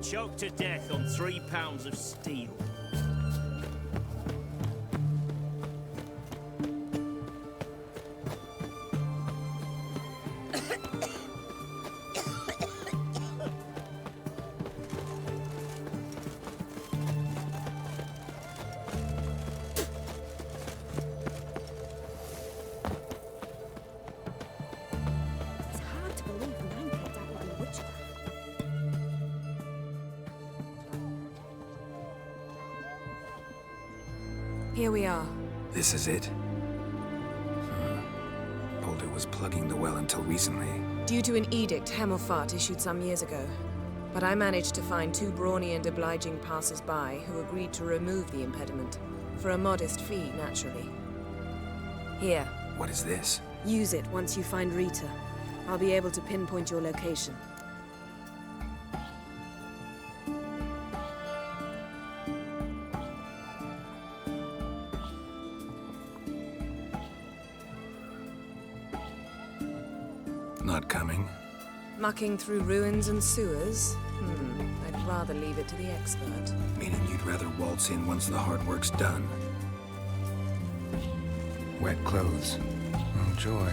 Choked to death on 3 pounds of steel. It's hard to believe a man came out with a witchcraft. Here we are. This is it? Boulder was plugging the well until recently. Due to an edict Hemmelfart issued some years ago. But I managed to find 2 brawny and obliging passers-by who agreed to remove the impediment. For a modest fee, naturally. Here, What is this? use it once you find Rita. I'll be able to pinpoint your location. Not coming? Mucking through ruins and sewers? I'd rather leave it to the expert. Meaning you'd rather waltz in once the hard work's done. Wet clothes. Oh, joy.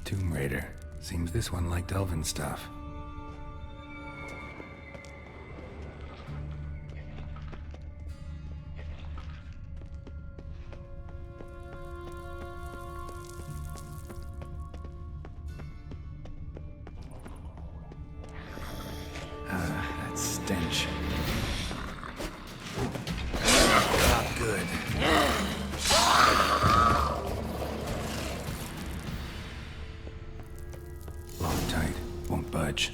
Tomb Raider. Seems this one liked elven stuff. That stench. Won't budge.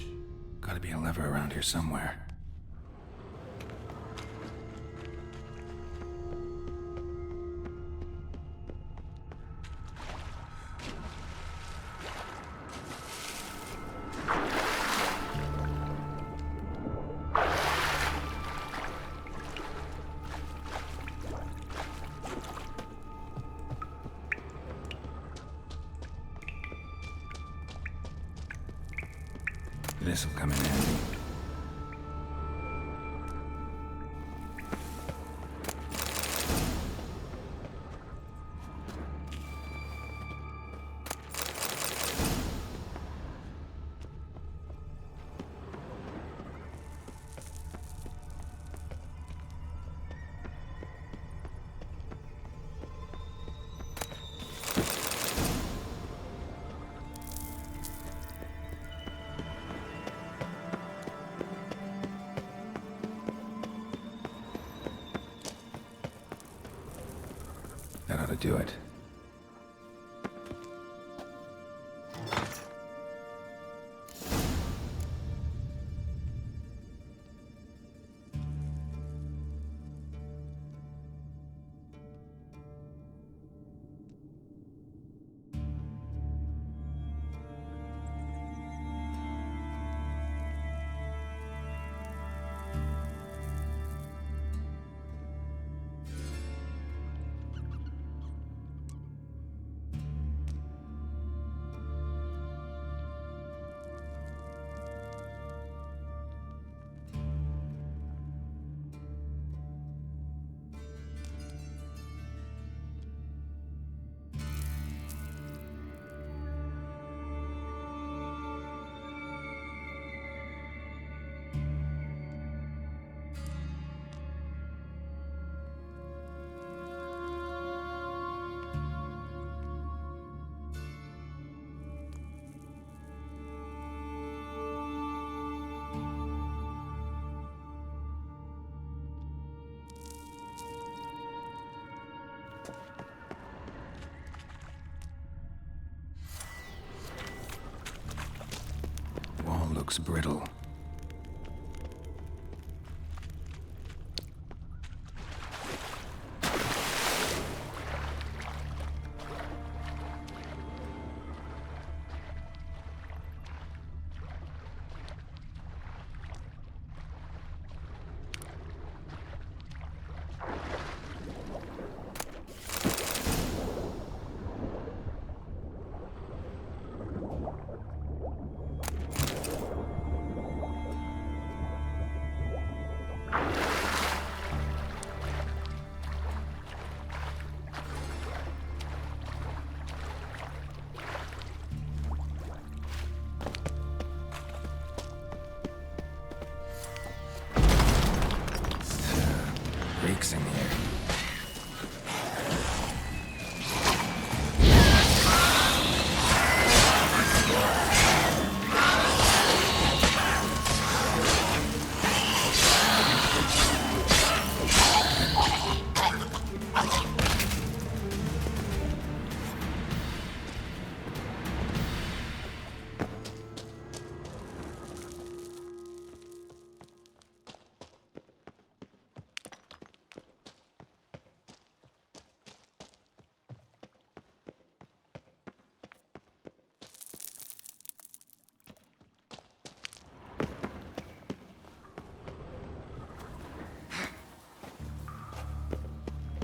Gotta be a lever around here somewhere. This'll come in handy. That ought to do it. Wall looks brittle. Breaks in here.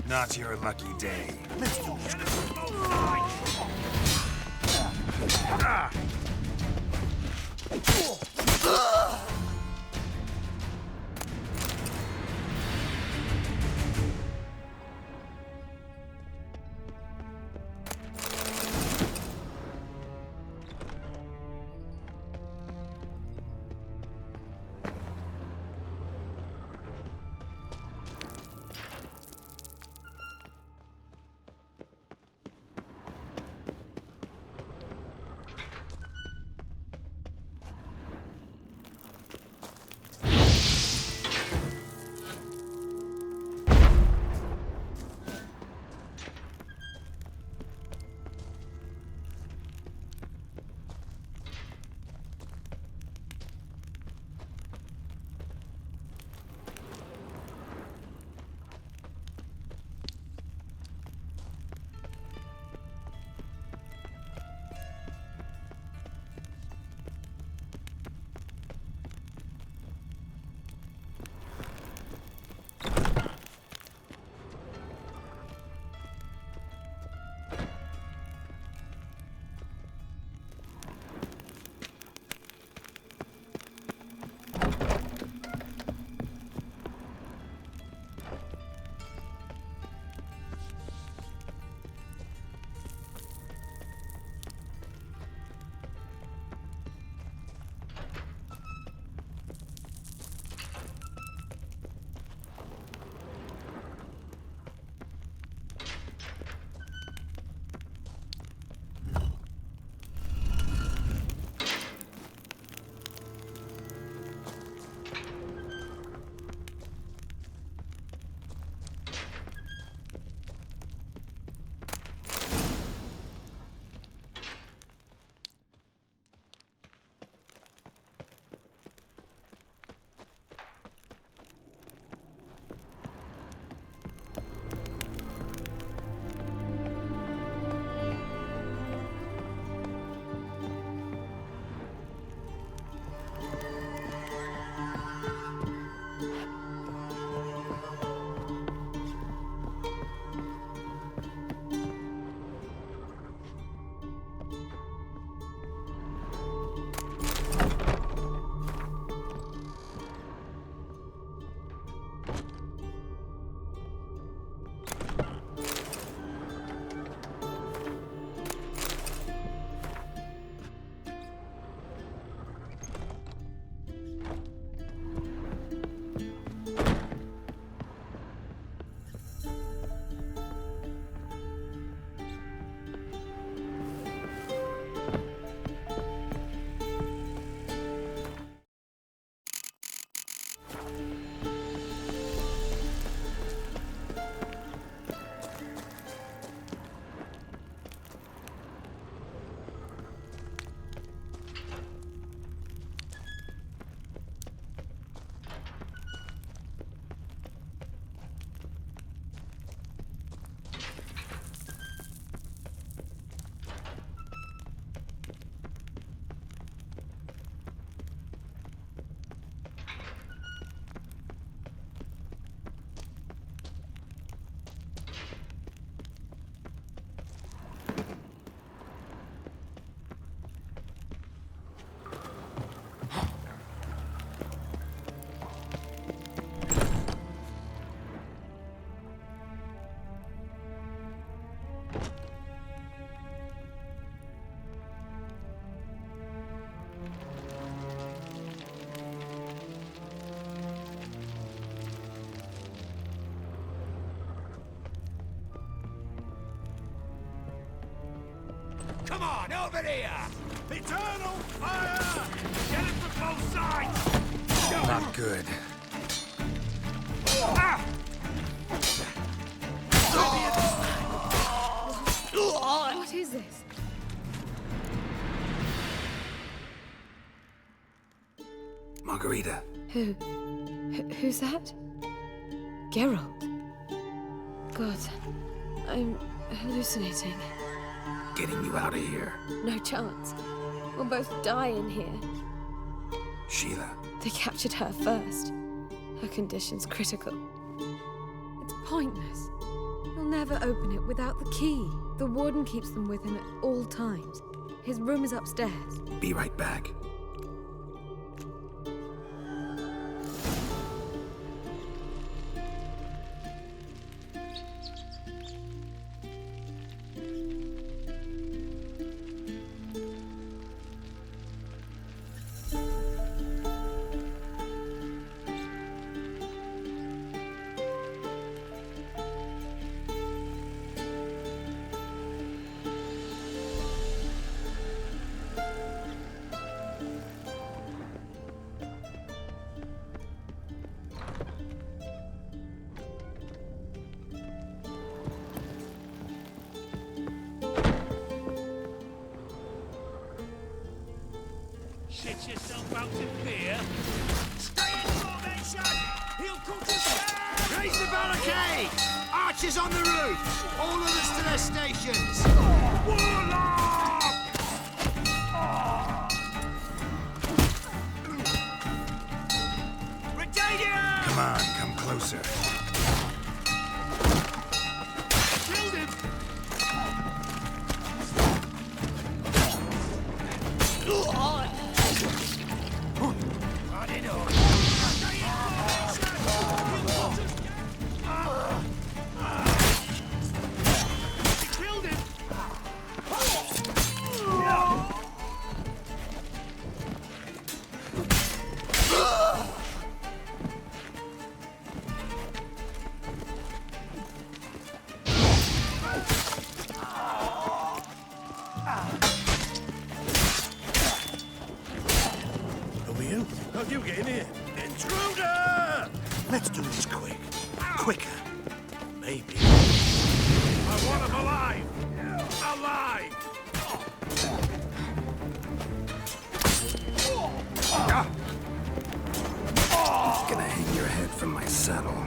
Not your lucky day. over here! Eternal fire! Get it from both sides! Not good. Ah! What is this? Margarita. Who's that? Geralt. God, I'm hallucinating. Getting you out of here. No chance. We'll both die in here. Sheila. They captured her first. Her condition's critical. It's pointless. He'll never open it without the key. The warden keeps them with him at all times. His room is upstairs. Be right back. Shit yourself out in fear. Stay in formation! He'll cook us down! Raise the barricade! Archers on the roof! All others to their stations! Warlock! Regalia! Come on, come closer. Killed him! You get in here. Intruder! Let's do this quick. Quicker. Maybe. I want him alive! Alive! Gonna hang your head from my saddle.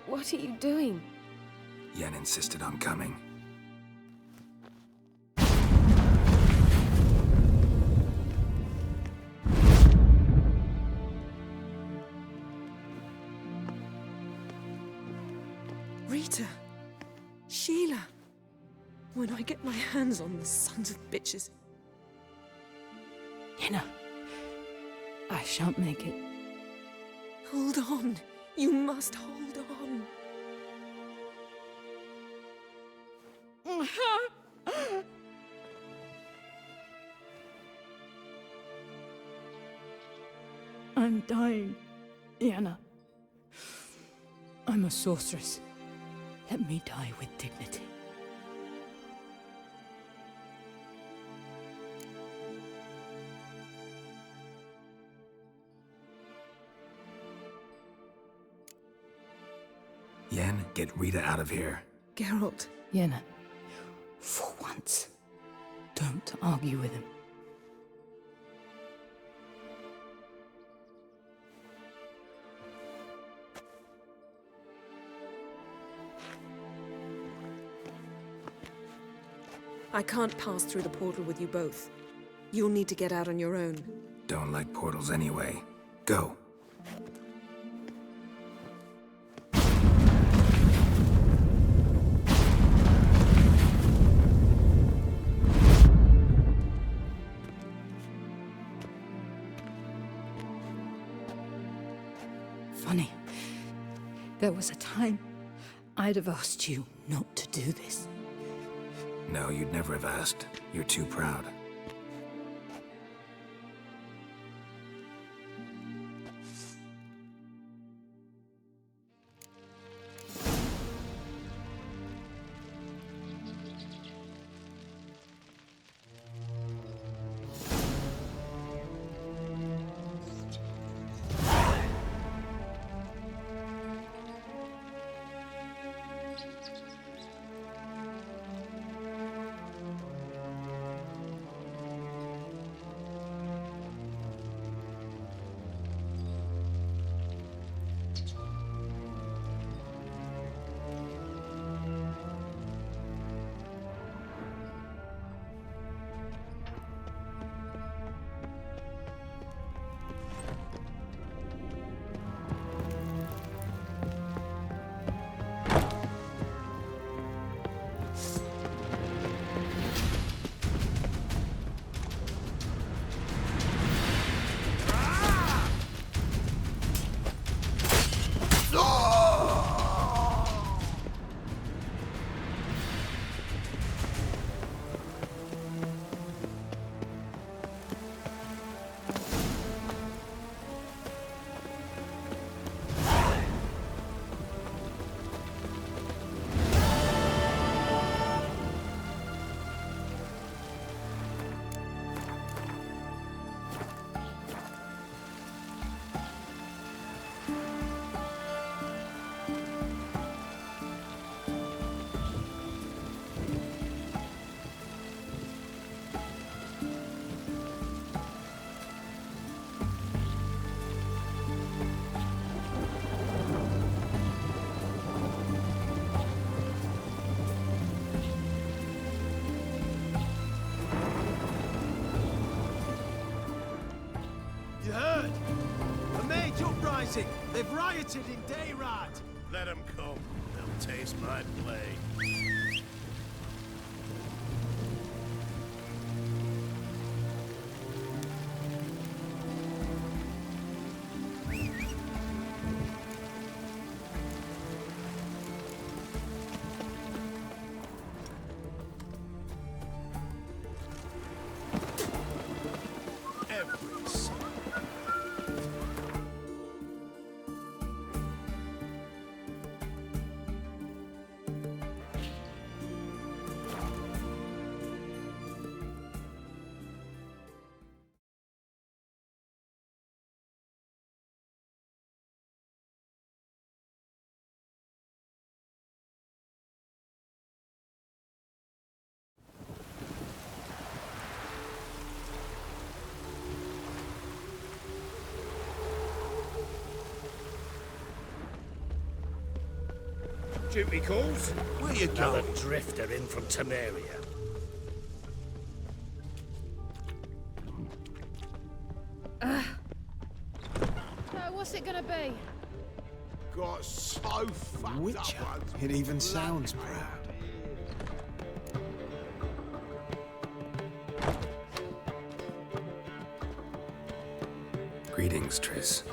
What are you doing? Yen insisted on coming. Rita. Sheila. When I get my hands on the sons of bitches. Yenna, I shan't make it. Hold on. You must hold on. I'm dying, Yenna. I'm a sorceress. Let me die with dignity. Yen, get Rita out of here. Geralt. Yenna, for once, don't argue with him. I can't pass through the portal with you both. You'll need to get out on your own. Don't like portals anyway. Go. There was a time I'd have asked you not to do this. No, you'd never have asked. You're too proud. You heard? A mage uprising. They've rioted in Dayrad. Let them come. They'll taste my blade. Every son. Duty calls. Where you Another going? drifter in from Temeria. What's it gonna be? Got so fucked Witcher. up. It even sounds proud. Greetings, Triss.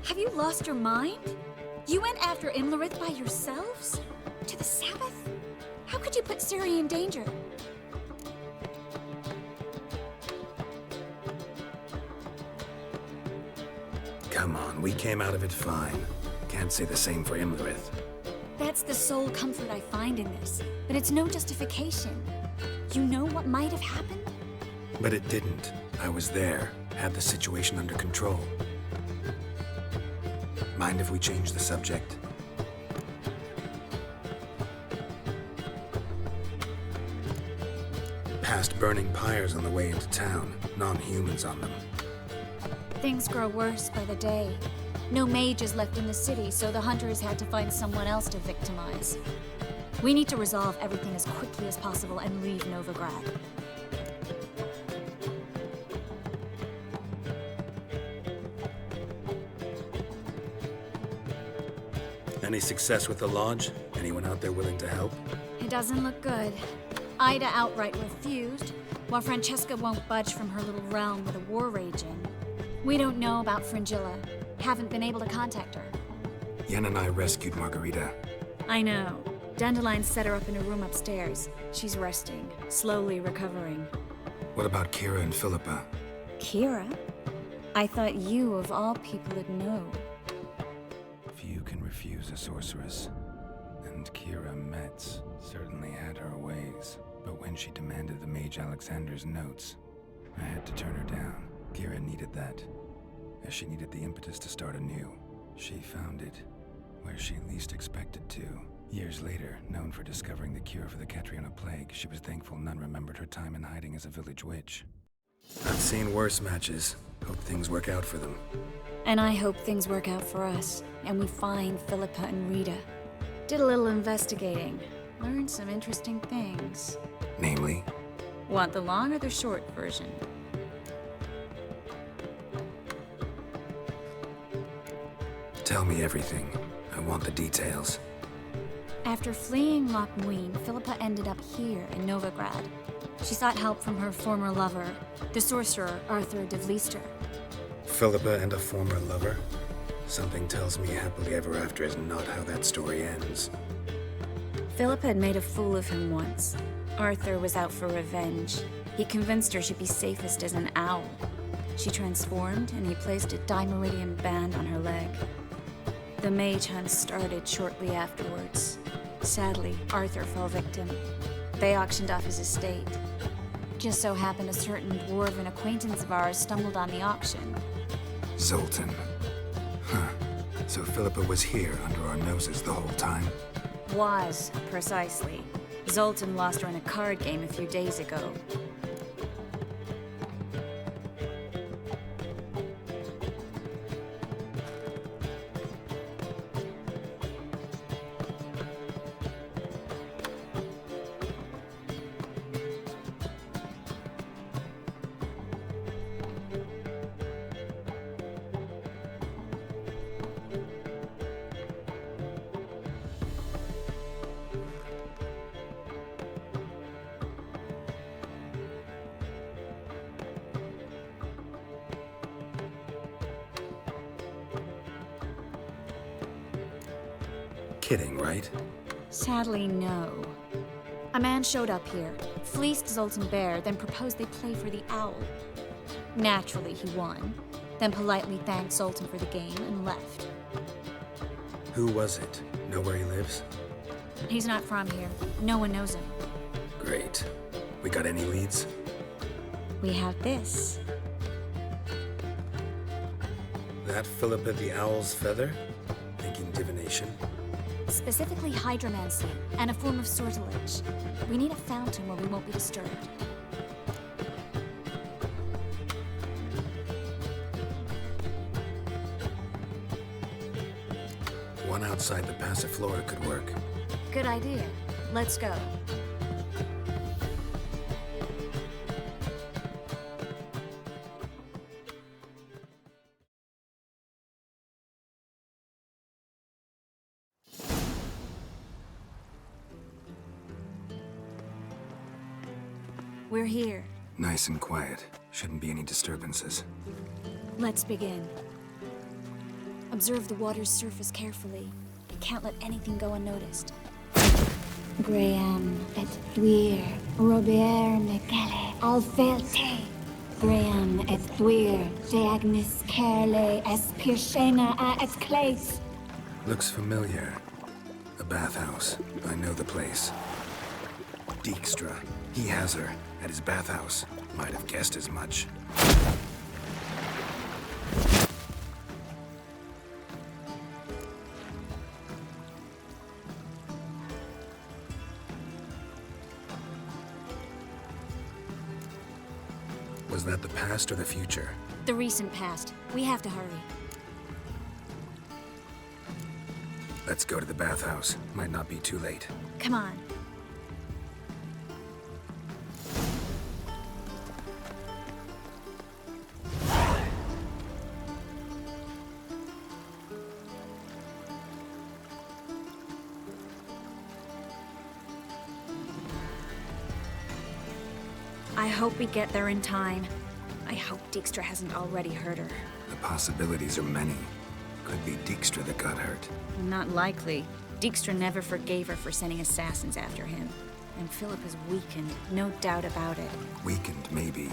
Have you lost your mind? You went after Imlerith by yourselves? To the Sabbath? How could you put Ciri in danger? Come on, we came out of it fine. Can't say the same for Imlerith. That's the sole comfort I find in this, but it's no justification. You know what might have happened? But it didn't. I was there, had the situation under control. Mind if we change the subject? Past burning pyres on the way into town, non-humans on them. Things grow worse by the day. No mages left in the city, so the hunters had to find someone else to victimize. We need to resolve everything as quickly as possible and leave Novigrad. Any success with the Lodge? Anyone out there willing to help? It doesn't look good. Ida outright refused, while Francesca won't budge from her little realm with a war raging. We don't know about Fringilla. Haven't been able to contact her. Yen and I rescued Margarita. I know. Dandelion set her up in a room upstairs. She's resting, slowly recovering. What about Kira and Philippa? Kira? I thought you, of all people, would know. Few can refuse a sorceress. And Kira Metz certainly had her ways. But when she demanded the Mage Alexander's notes, I had to turn her down. Kira needed that, as she needed the impetus to start anew. She found it where she least expected to. Years later, known for discovering the cure for the Catriona plague, she was thankful none remembered her time in hiding as a village witch. I've seen worse matches. Hope things work out for them. And I hope things work out for us, and we find Philippa and Rita. Did a little investigating. Learned some interesting things. Namely? Want the long or the short version? Tell me everything. I want the details. After fleeing Loch Muin, Philippa ended up here in Novigrad. She sought help from her former lover, the sorcerer Arthur de Vlister. Philippa and a former lover? Something tells me happily ever after is not how that story ends. Philippa had made a fool of him once. Arthur was out for revenge. He convinced her she'd be safest as an owl. She transformed, and he placed a Dimeridian band on her leg. The mage hunt started shortly afterwards. Sadly, Arthur fell victim. They auctioned off his estate. Just so happened a certain dwarven acquaintance of ours stumbled on the auction. Zoltan. Huh. So Philippa was here under our noses the whole time? Was, precisely. Zoltan lost her in a card game a few days ago. Kidding, right? Sadly, no. A man showed up here, fleeced Zoltan bare, then proposed they play for the owl. Naturally, he won, then politely thanked Zoltan for the game and left. Who was it? Know where he lives? He's not from here. No one knows him. Great. We got any leads? We have this. That Philippa the Owl's feather? Thinking divination? Specifically hydromancy, and a form of sortilege. We need a fountain where we won't be disturbed. One outside the Passiflora could work. Good idea. Let's go. We're here. Nice and quiet. Shouldn't be any disturbances. Let's begin. Observe the water's surface carefully. Can't let anything go unnoticed. Graham et thuir, Robert Mecale, Alfelte. Graham et thuir, Deagnis Kerle, es Pirshena a et Clace. Looks familiar. A bathhouse. I know the place. Dijkstra. He has her at his bathhouse. Might have guessed as much. Was that the past or the future? The recent past. We have to hurry. Let's go to the bathhouse. Might not be too late. Come on. I hope we get there in time. I hope Dijkstra hasn't already heard her. The possibilities are many. Could be Dijkstra that got hurt. Not likely. Dijkstra never forgave her for sending assassins after him. And Philip is weakened, no doubt about it. Weakened, maybe,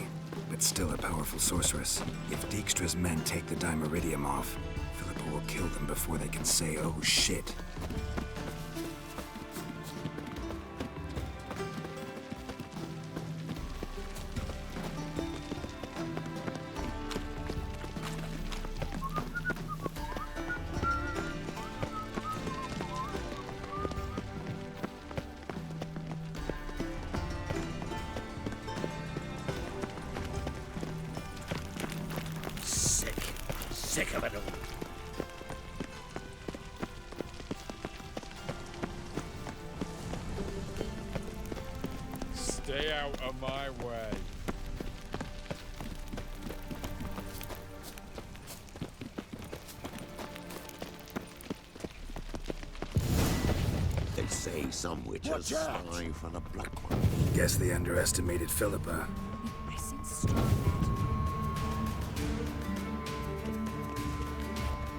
but still a powerful sorceress. If Dijkstra's men take the Dimeridium off, Philippa will kill them before they can say, oh shit. Sick of it all. Stay out of my way. They say some witches spy for the Black One. Guess they underestimated Philippa. I sense strong magic.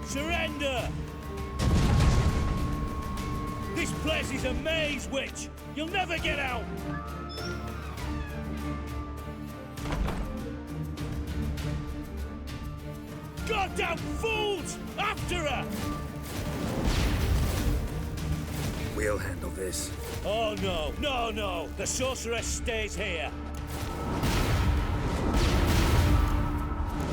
Surrender! This place is a maze, witch! You'll never get out! Goddamn fools! After her! We'll handle this. Oh no, no, no! The sorceress stays here!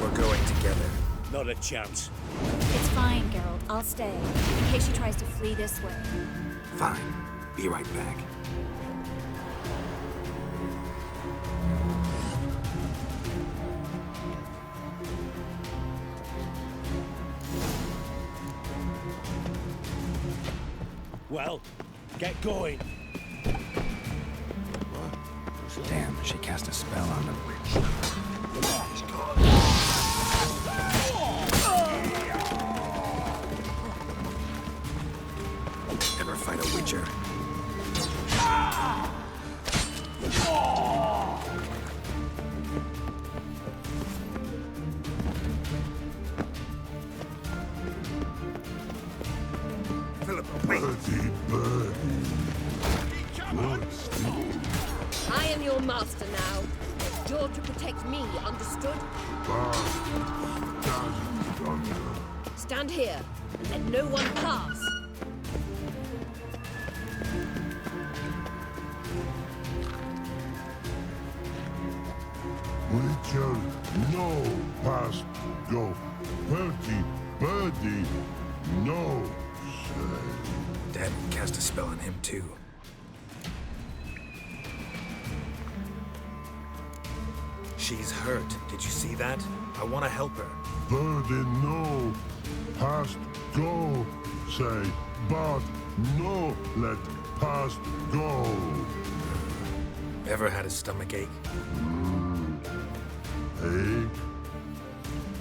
We're going together. Not a chance. It's fine, Geralt. I'll stay. In case she tries to flee this way. Fine. Be right back. Well, get going. Damn, she cast a spell on them. Ever fight a Witcher? Philippa, wait! I am your master now. You're to protect me, understood? Stand here and let no one pass. Witcher, no past go. Birdie, no say. Dad cast a spell on him too. She's hurt. Did you see that? I want to help her. Birdie, no past go say. But no let past go. Ever had a stomach ache? Ache?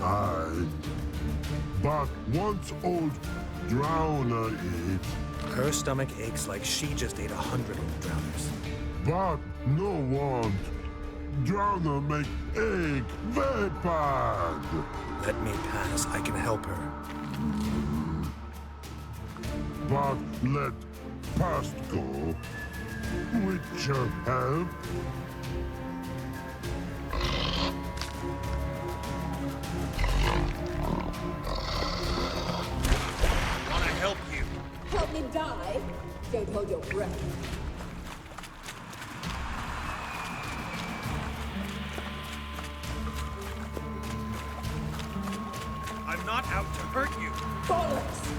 Aye. But once old drowner eat. Her stomach aches like she just ate 100 old drowners. But no want. Drowner make egg very bad. Let me pass. I can help her. But let past go. Witcher help. Want to help you. Help me die? Don't hold your breath. I'm not out to hurt you. Bollocks!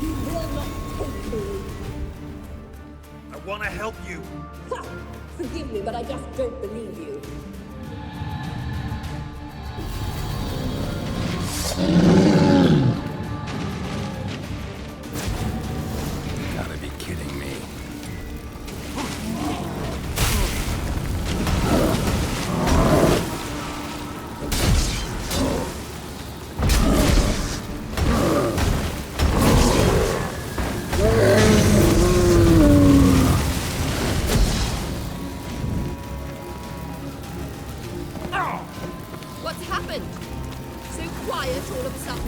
You will not take me. I want to help you. Ha! Forgive me, but I just don't believe you. Gotta be kidding me. quiet all of a sudden?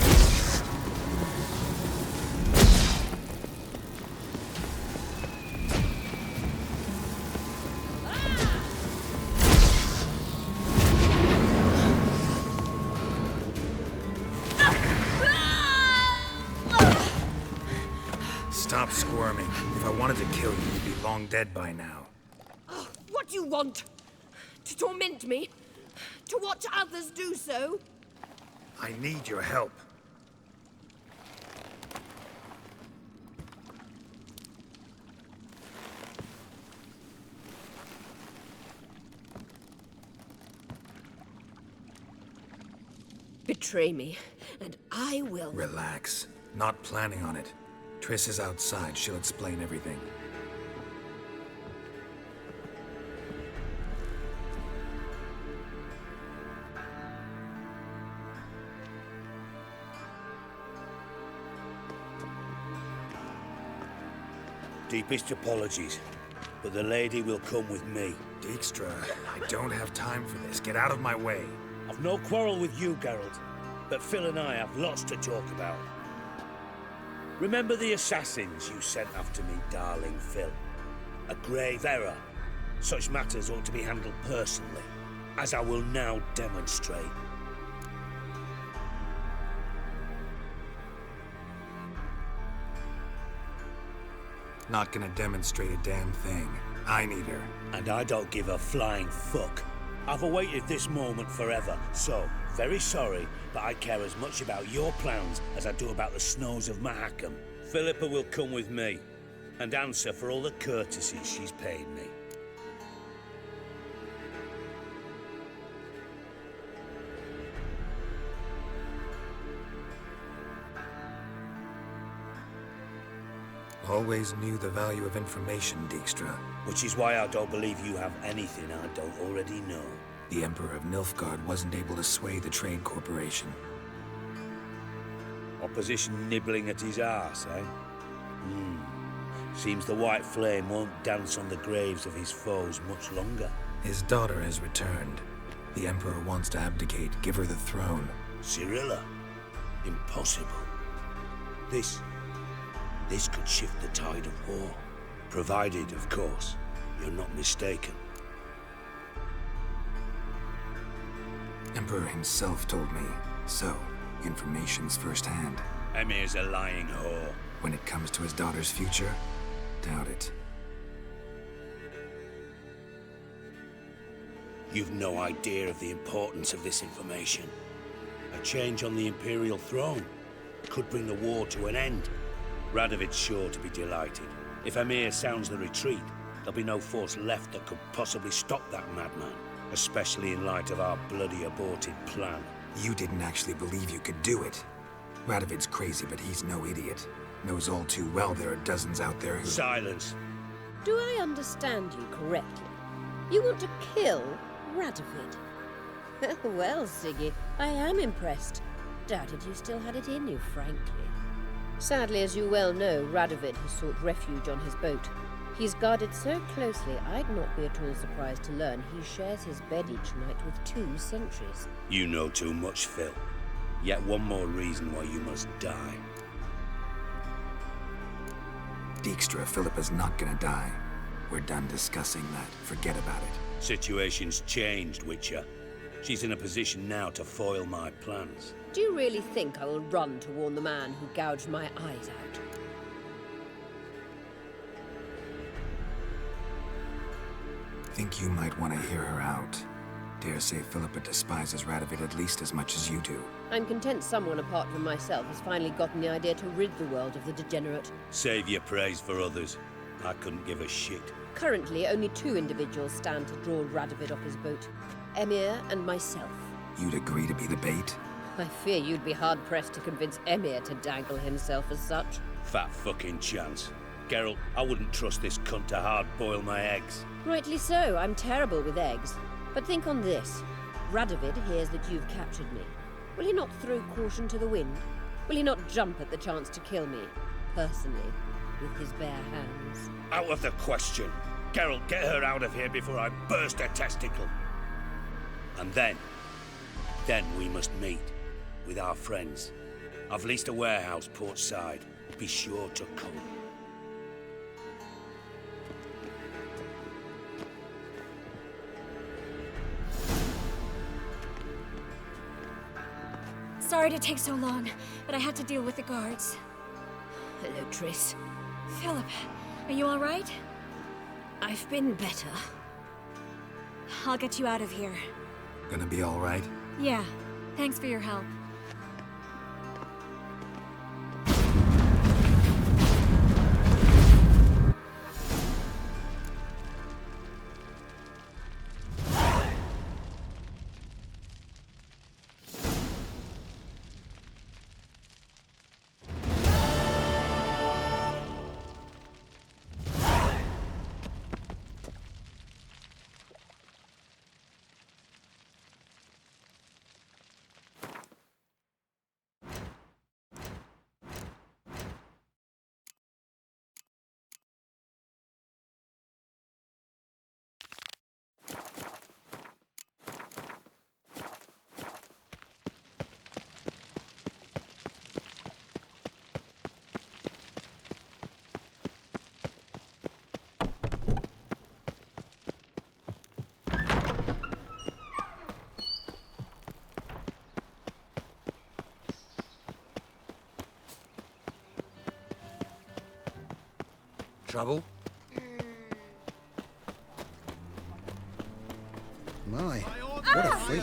Stop squirming. If I wanted to kill you, you'd be long dead by now. Oh, what do you want? To torment me? To watch others do so? I need your help. Betray me, and I will. Relax. Not planning on it. Triss is outside. She'll explain everything. Deepest apologies, but the lady will come with me. Dijkstra, I don't have time for this. Get out of my way. I've no quarrel with you, Geralt, but Phil and I have lots to talk about. Remember the assassins you sent after me, darling Phil? A grave error. Such matters ought to be handled personally, as I will now demonstrate. Not gonna demonstrate a damn thing. I need her. And I don't give a flying fuck. I've awaited this moment forever, so, very sorry, but I care as much about your plans as I do about the snows of Mahakam. Philippa will come with me, and answer for all the courtesies she's paid me. Always knew the value of information, Dijkstra. Which is why I don't believe you have anything I don't already know. The Emperor of Nilfgaard wasn't able to sway the Trade Corporation. Opposition nibbling at his arse, eh? Seems the White Flame won't dance on the graves of his foes much longer. His daughter has returned. The Emperor wants to abdicate, give her the throne. Cyrilla? Impossible. This could shift the tide of war. Provided, of course, you're not mistaken. Emperor himself told me. So, information's firsthand. Emir's a lying whore. When it comes to his daughter's future, doubt it. You've no idea of the importance of this information. A change on the Imperial throne could bring the war to an end. Radovid's sure to be delighted. If Emir sounds the retreat, there'll be no force left that could possibly stop that madman, especially in light of our bloody aborted plan. You didn't actually believe you could do it. Radovid's crazy, but he's no idiot. Knows all too well there are dozens out there who— Silence! Do I understand you correctly? You want to kill Radovid? Well, Siggy, I am impressed. Doubted you still had it in you, frankly. Sadly, as you well know, Radovid has sought refuge on his boat. He's guarded so closely, I'd not be at all surprised to learn he shares his bed each night with 2 sentries. You know too much, Phil. Yet one more reason why you must die. Dijkstra, Philippa's not gonna die. We're done discussing that. Forget about it. Situation's changed, Witcher. She's in a position now to foil my plans. Do you really think I will run to warn the man who gouged my eyes out? Think you might want to hear her out. Dare say Philippa despises Radovid at least as much as you do. I'm content someone apart from myself has finally gotten the idea to rid the world of the degenerate. Save your praise for others. I couldn't give a shit. Currently, only 2 individuals stand to draw Radovid off his boat. Emir and myself. You'd agree to be the bait? I fear you'd be hard-pressed to convince Emir to dangle himself as such. Fat fucking chance. Geralt, I wouldn't trust this cunt to hard-boil my eggs. Rightly so, I'm terrible with eggs. But think on this. Radovid hears that you've captured me. Will he not throw caution to the wind? Will he not jump at the chance to kill me, personally, with his bare hands? Out of the question. Geralt, get her out of here before I burst her testicle. And then we must meet. with our friends. I've leased a warehouse port side. Be sure to come. Sorry to take so long, but I had to deal with the guards. Hello, Triss. Philip, are you all right? I've been better. I'll get you out of here. Gonna be all right? Yeah, thanks for your help. Trouble? My, what a freak.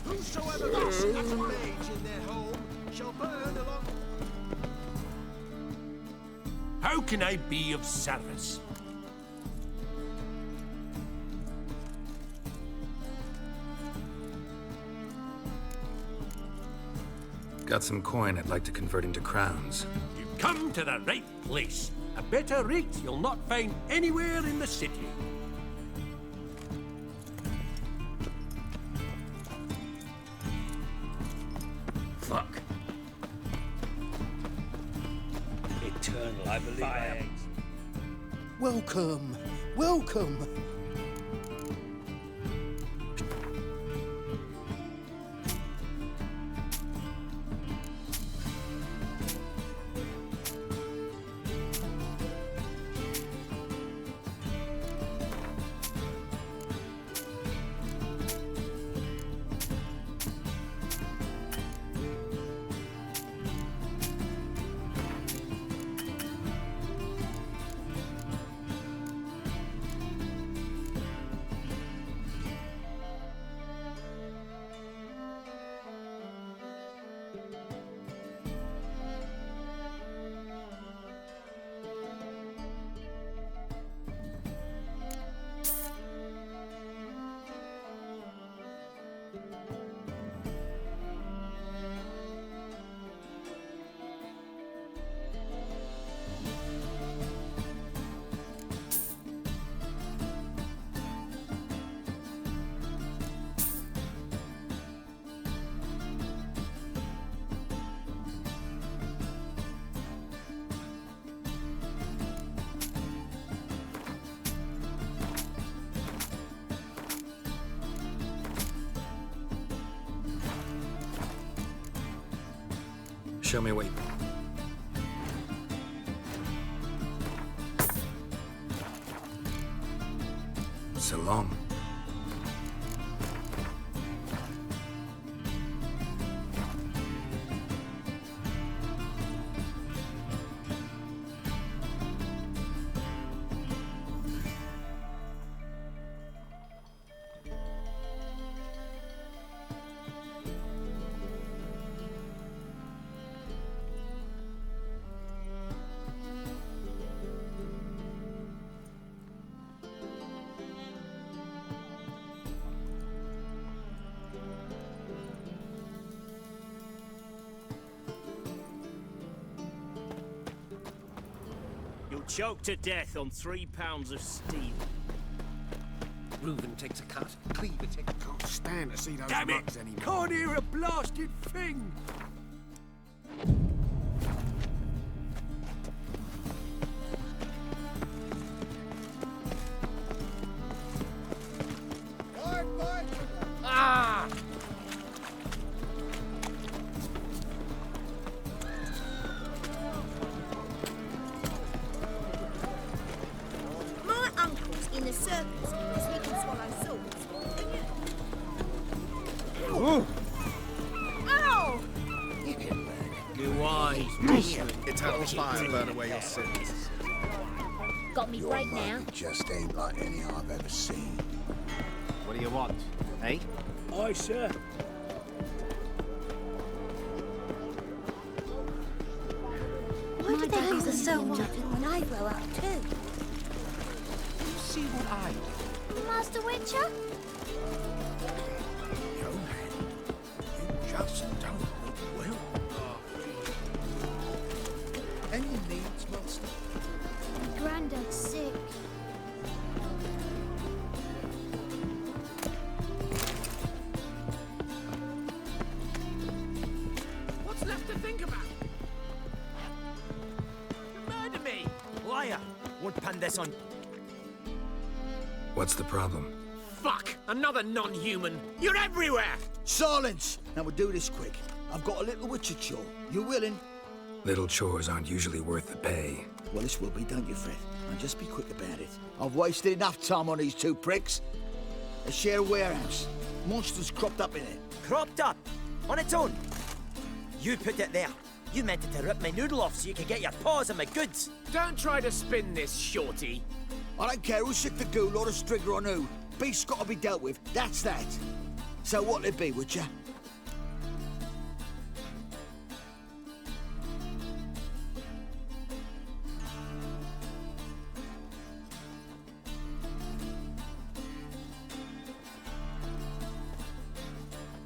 Whosoever looks at a mage in their home shall burn along. How can I be of service? Got some coin I'd like to convert into crowns. You've come to the right place. A better rate you'll not find anywhere in the city. Fuck. Eternal, I believe I am. Welcome, welcome. Show me what you... So long. Choked to death on 3 pounds of steel. Reuben takes a cut. Cleaver takes. Can't stand to see those Damn it! mugs anymore. Can't hear a blasted thing! Ah! Eternal fire to burn away your sins. Got me right now. It just ain't like any I've ever seen. What do you want, eh? Aye, sir. Why do they have the so jumping when I grow up too? You see what I do? Master Witcher? Johan, you just don't look well. Any needs, Master? My granddad's sick. What's left to think about? You murder me! Liar! Won't pin this on. What's the problem? Fuck! Another non-human! You're everywhere! Silence! Now we'll do this quick. I've got a little Witcher chore. You willing? Little chores aren't usually worth the pay. Well, this will be, don't you, Fred? And just be quick about it. I've wasted enough time on these two pricks. They share a warehouse. Monsters cropped up in it. Cropped up? On its own? You put it there. You meant it to rip my noodle off so you could get your paws on my goods. Don't try to spin this, shorty. I don't care who's sick the ghoul or the strigger on who. Beast's got to be dealt with. That's that. So what'll it be, Witcher?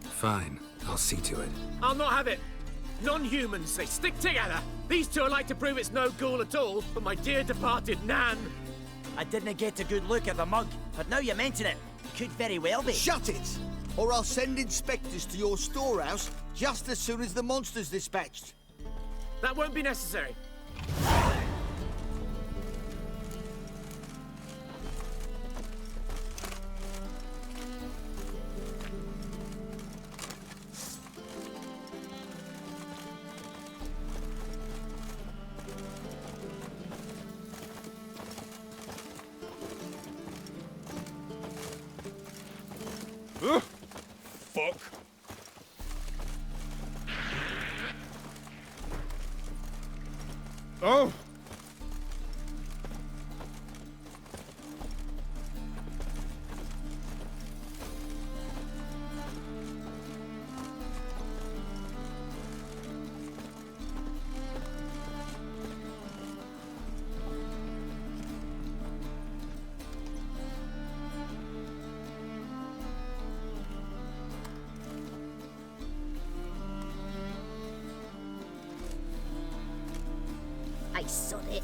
Fine, I'll see to it. I'll not have it. Non-humans, they stick together. These two are like to prove it's no ghoul at all, but my dear departed Nan. I didn't get a good look at the mug, but now you mention it, could very well be. Shut it! Or I'll send inspectors to your storehouse just as soon as the monster's dispatched. That won't be necessary. Fuck. Oh! I sod it.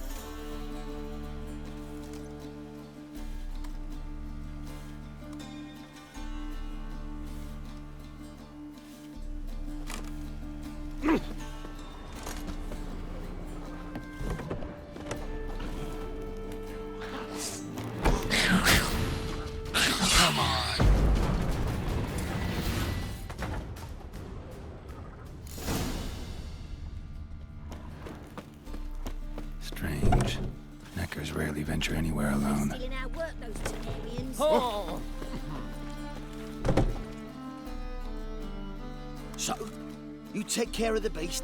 Come on. Strange. Neckers rarely venture anywhere alone. Stealing our work, those Tenarians. Oh! So, you take care of the beast.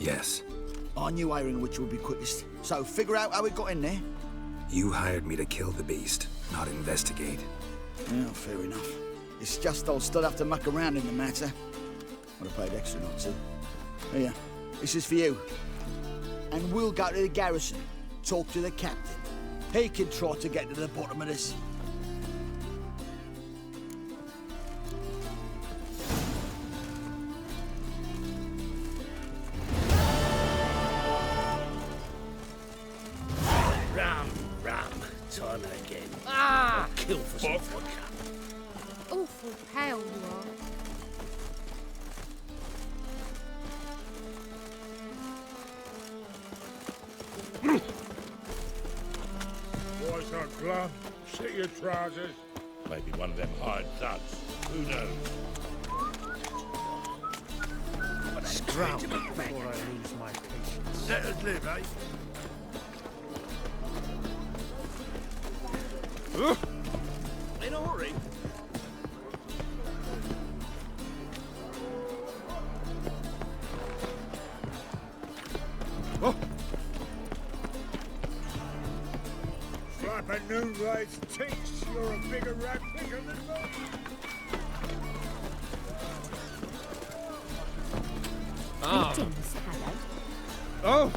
Yes. I knew hiring which would be quickest. So figure out how it got in there. You hired me to kill the beast, not investigate. Yeah, fair enough. It's just I'll still have to muck around in the matter. Would have paid extra not to. Here, this is for you. And we'll go to the garrison, talk to the captain. He can try to get to the bottom of this. Time again. Ah! Kill for some vodka. Awful pale you are. at your trousers. Maybe one of them hired thugs. Who knows? Scrowl before I lose my patience. Let us live, eh? In a hurry. Slap a noonlight's teeth. You're a bigger rat picker than me. Greetings, hello. Oh!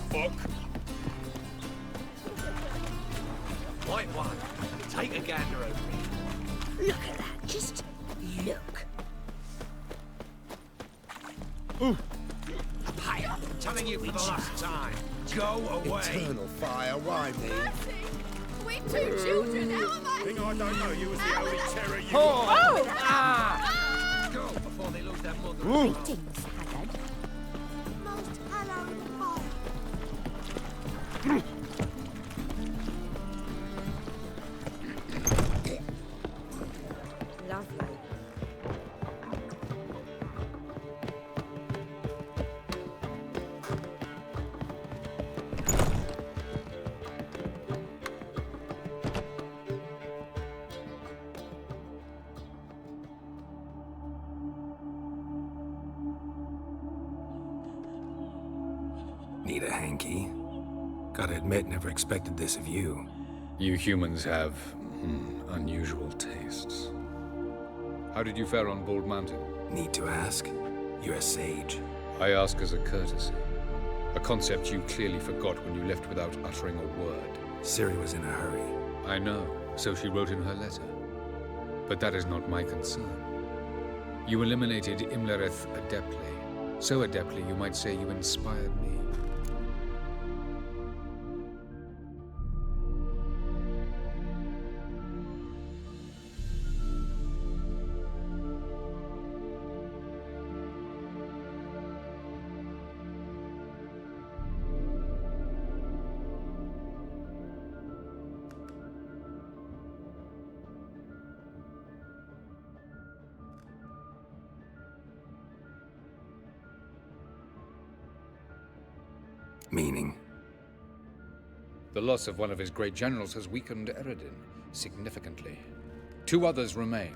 Fuck. White one, take a gander over here. Look at that, just look. Hey, I'm telling you for the last time. Go away. Eternal fire, why me? We're two children, how am I? Thing I don't know you was the only terror you Go before they lose their mother. Greetings, hello. Most hallowed fire. Lovely. Need a hanky? Gotta admit, never expected this of you. You humans have unusual tastes. How did you fare on Bald Mountain? Need to ask? You're a sage. I ask as a courtesy. A concept you clearly forgot when you left without uttering a word. Ciri was in a hurry. I know, so she wrote in her letter. But that is not my concern. You eliminated Imlerith adeptly. So adeptly you might say you inspired me. Meaning? The loss of one of his great generals has weakened Eredin significantly. 2 others remain.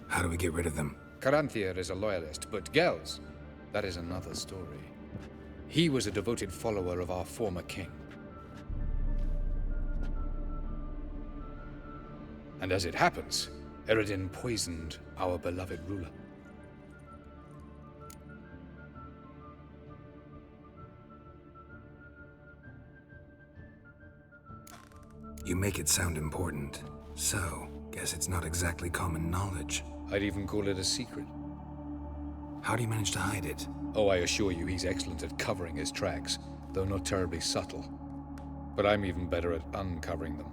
How do we get rid of them? Caranthier is a loyalist, but Gels, that is another story. He was a devoted follower of our former king. And as it happens, Eredin poisoned our beloved ruler. You make it sound important. So, guess it's not exactly common knowledge. I'd even call it a secret. How do you manage to hide it? Oh, I assure you he's excellent at covering his tracks, though not terribly subtle. But I'm even better at uncovering them.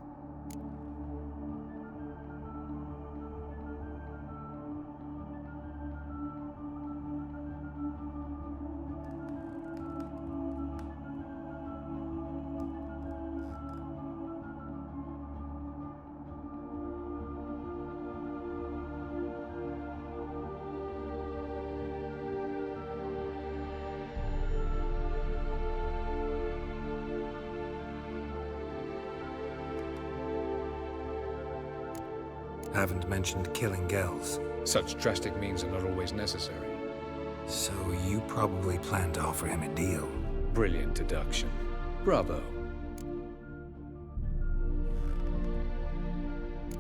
Haven't mentioned killing Gels. Such drastic means are not always necessary. So you probably plan to offer him a deal. Brilliant deduction. Bravo.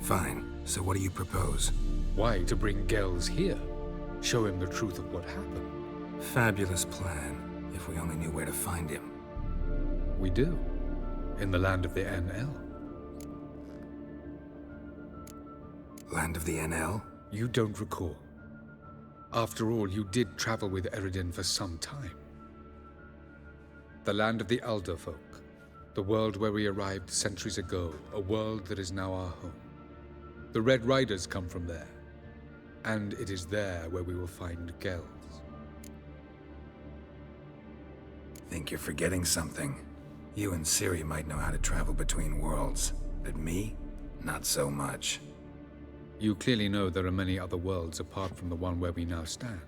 Fine. So what do you propose? Why, to bring Gels here. Show him the truth of what happened. Fabulous plan, if we only knew where to find him. We do. In the land of the NL. Land of the NL? You don't recall. After all, you did travel with Eredin for some time. The land of the Alder folk. The world where we arrived centuries ago. A world that is now our home. The Red Riders come from there. And it is there where we will find Gels. Think you're forgetting something. You and Ciri might know how to travel between worlds, but me? Not so much. You clearly know there are many other worlds apart from the one where we now stand.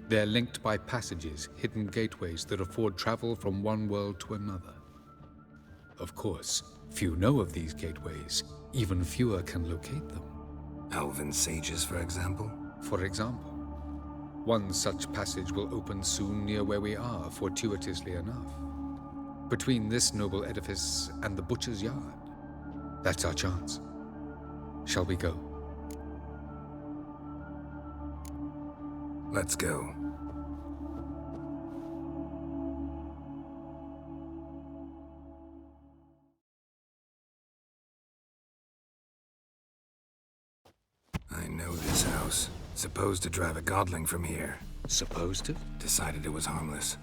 They're linked by passages, hidden gateways that afford travel from one world to another. Of course, few know of these gateways. Even fewer can locate them. Elven sages, for example? For example. One such passage will open soon near where we are, fortuitously enough. Between this noble edifice and the butcher's yard. That's our chance. Shall we go? Let's go. I know this house. Supposed to drive a godling from here. Supposed to? Decided it was harmless.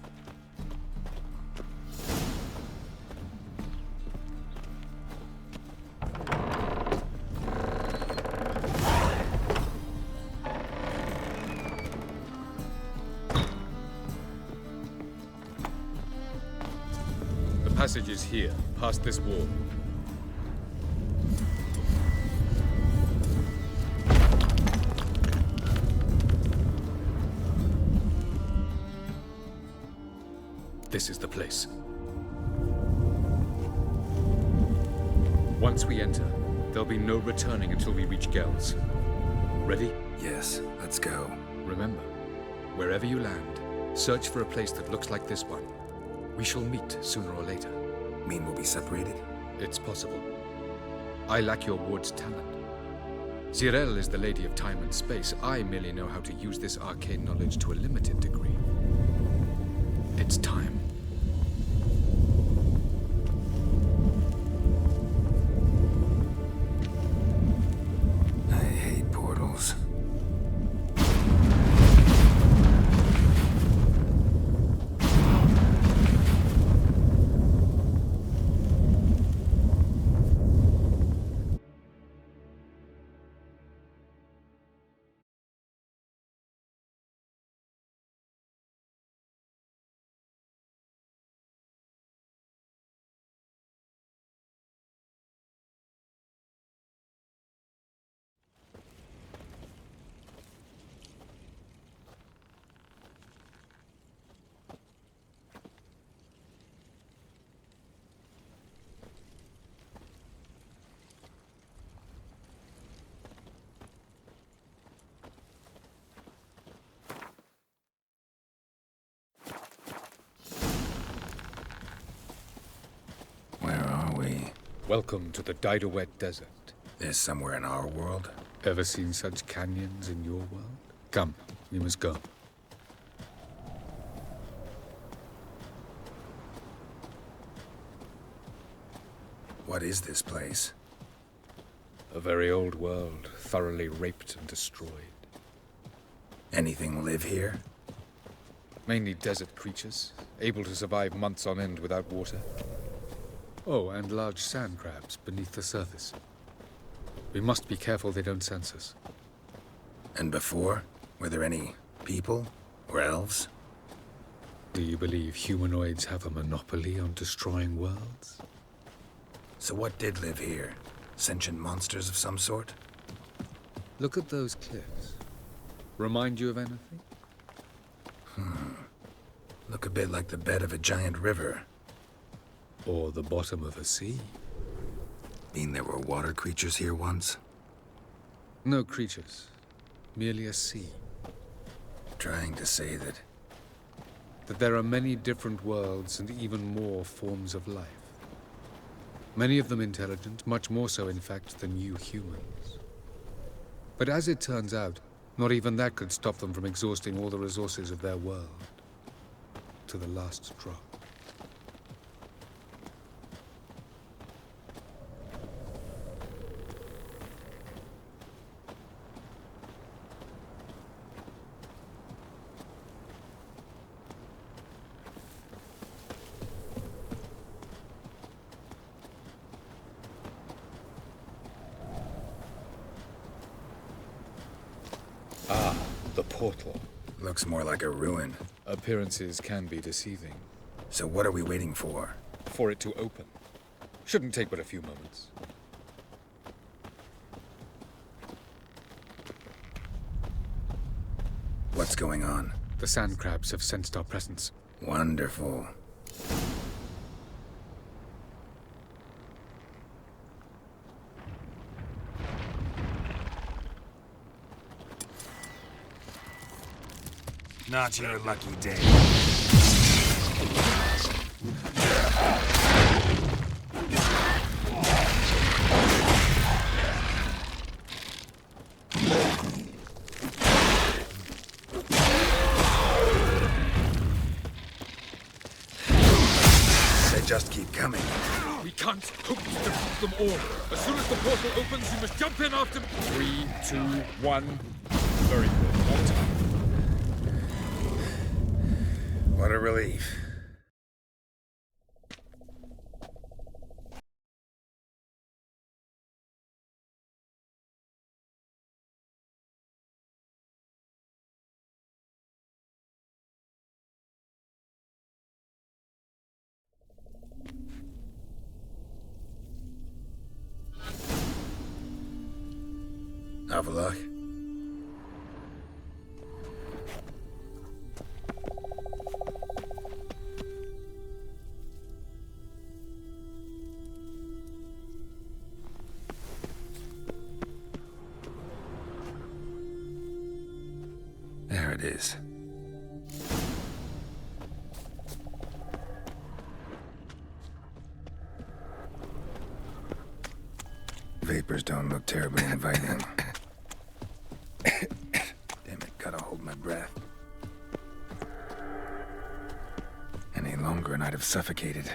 The passage is here, past this wall. This is the place. Once we enter, there'll be no returning until we reach Gel's. Ready? Yes, let's go. Remember, wherever you land, search for a place that looks like this one. We shall meet sooner or later. Mean we'll be separated? It's possible. I lack your ward's talent. Zirel is the lady of time and space. I merely know how to use this arcane knowledge to a limited degree. It's time. I hate portals. Welcome to the Didowet Desert. This somewhere in our world? Ever seen such canyons in your world? Come, we must go. What is this place? A very old world, thoroughly raped and destroyed. Anything live here? Mainly desert creatures, able to survive months on end without water. Oh, and large sand crabs beneath the surface. We must be careful they don't sense us. And before? Were there any people? Or elves? Do you believe humanoids have a monopoly on destroying worlds? So what did live here? Sentient monsters of some sort? Look at those cliffs. Remind you of anything? Look a bit like the bed of a giant river. Or the bottom of a sea. Mean there were water creatures here once? No creatures. Merely a sea. Trying to say that there are many different worlds and even more forms of life. Many of them intelligent, much more so in fact than you humans. But as it turns out, not even that could stop them from exhausting all the resources of their world. To the last drop. Ah, the portal. Looks more like a ruin. Appearances can be deceiving. So what are we waiting for? for it to open. Shouldn't take but a few moments. What's going on? The sand crabs have sensed our presence. Wonderful. Not your lucky day. They just keep coming. We can't hope to defeat them all. As soon as the portal opens, you must jump in after... 3, 2, 1. Very good. On time. What a relief. Have a look. There it is. Vapors don't look terribly inviting. Damn it, gotta hold my breath. Any longer and I'd have suffocated.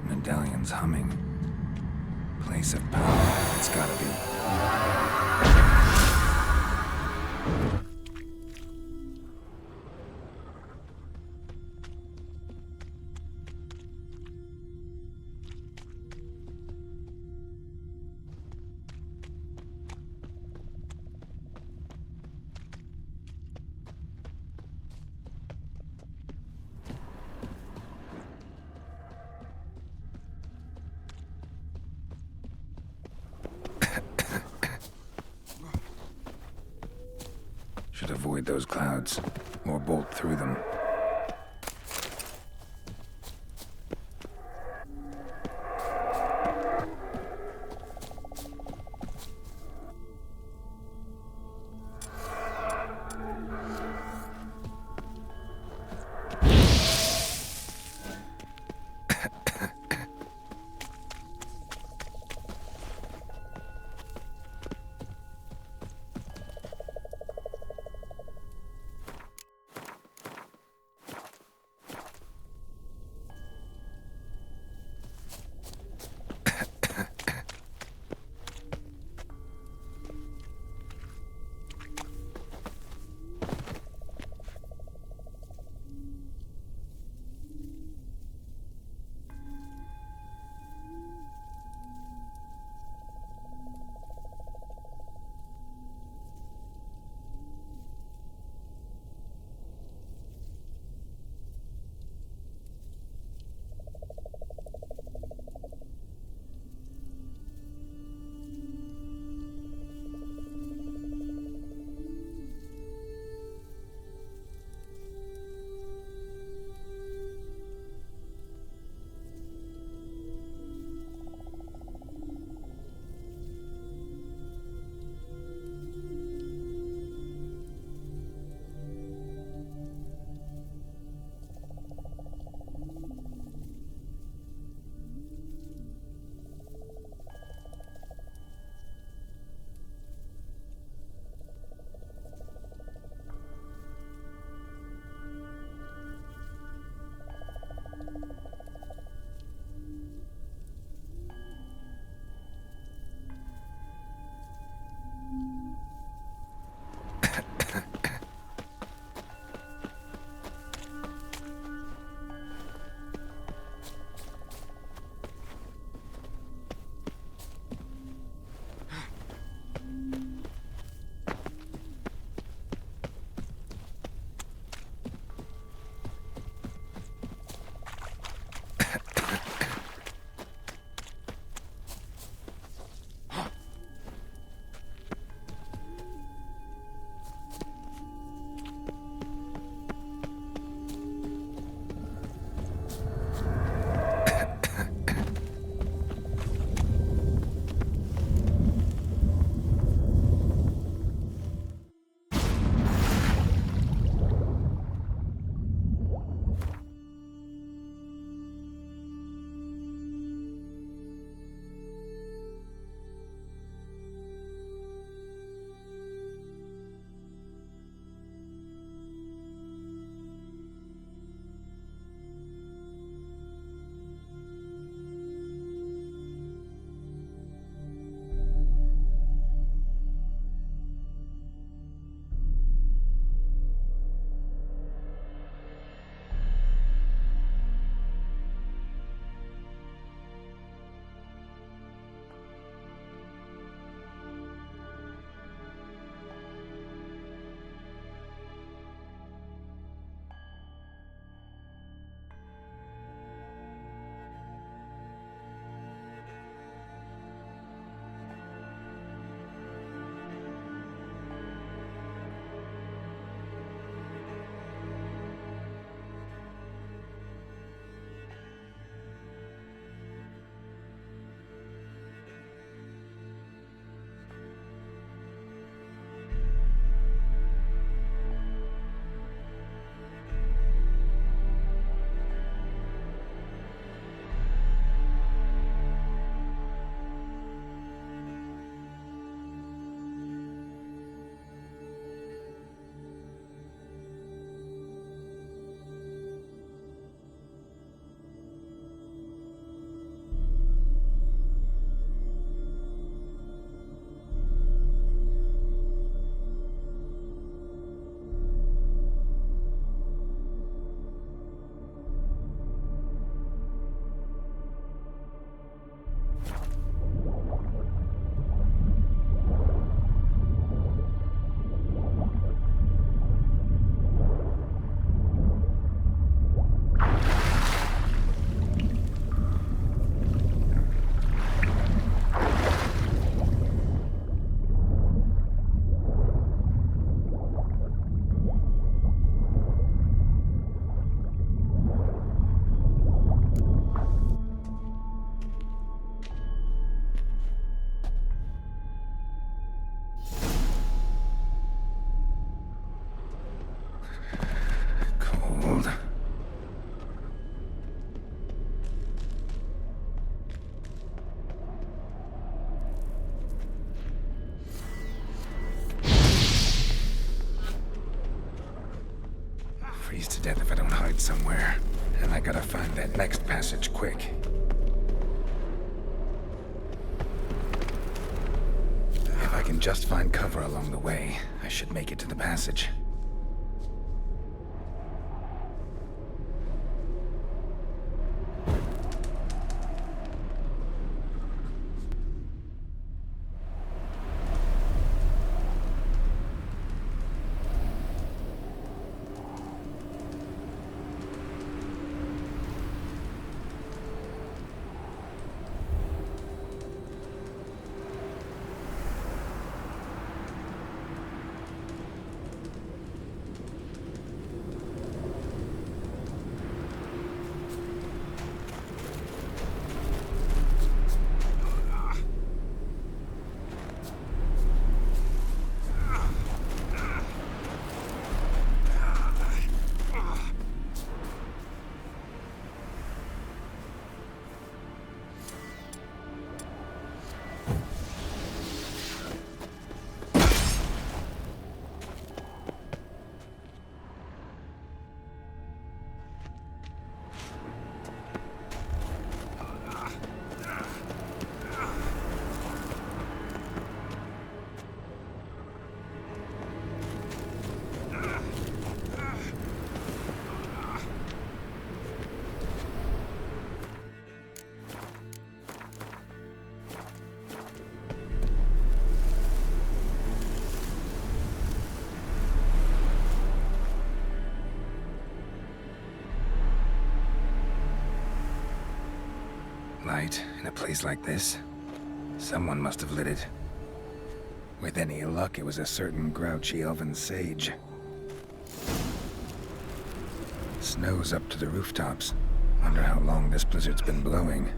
Medallion's humming. Place of power. It's gotta be. Should avoid those clouds, or bolt through them. freeze to death if I don't hide somewhere. And I gotta find that next passage quick. If I can just find cover along the way, I should make it to the passage. Light in a place like this? Someone must have lit it. With any luck, it was a certain grouchy elven sage. Snow's up to the rooftops. Wonder how long this blizzard's been blowing.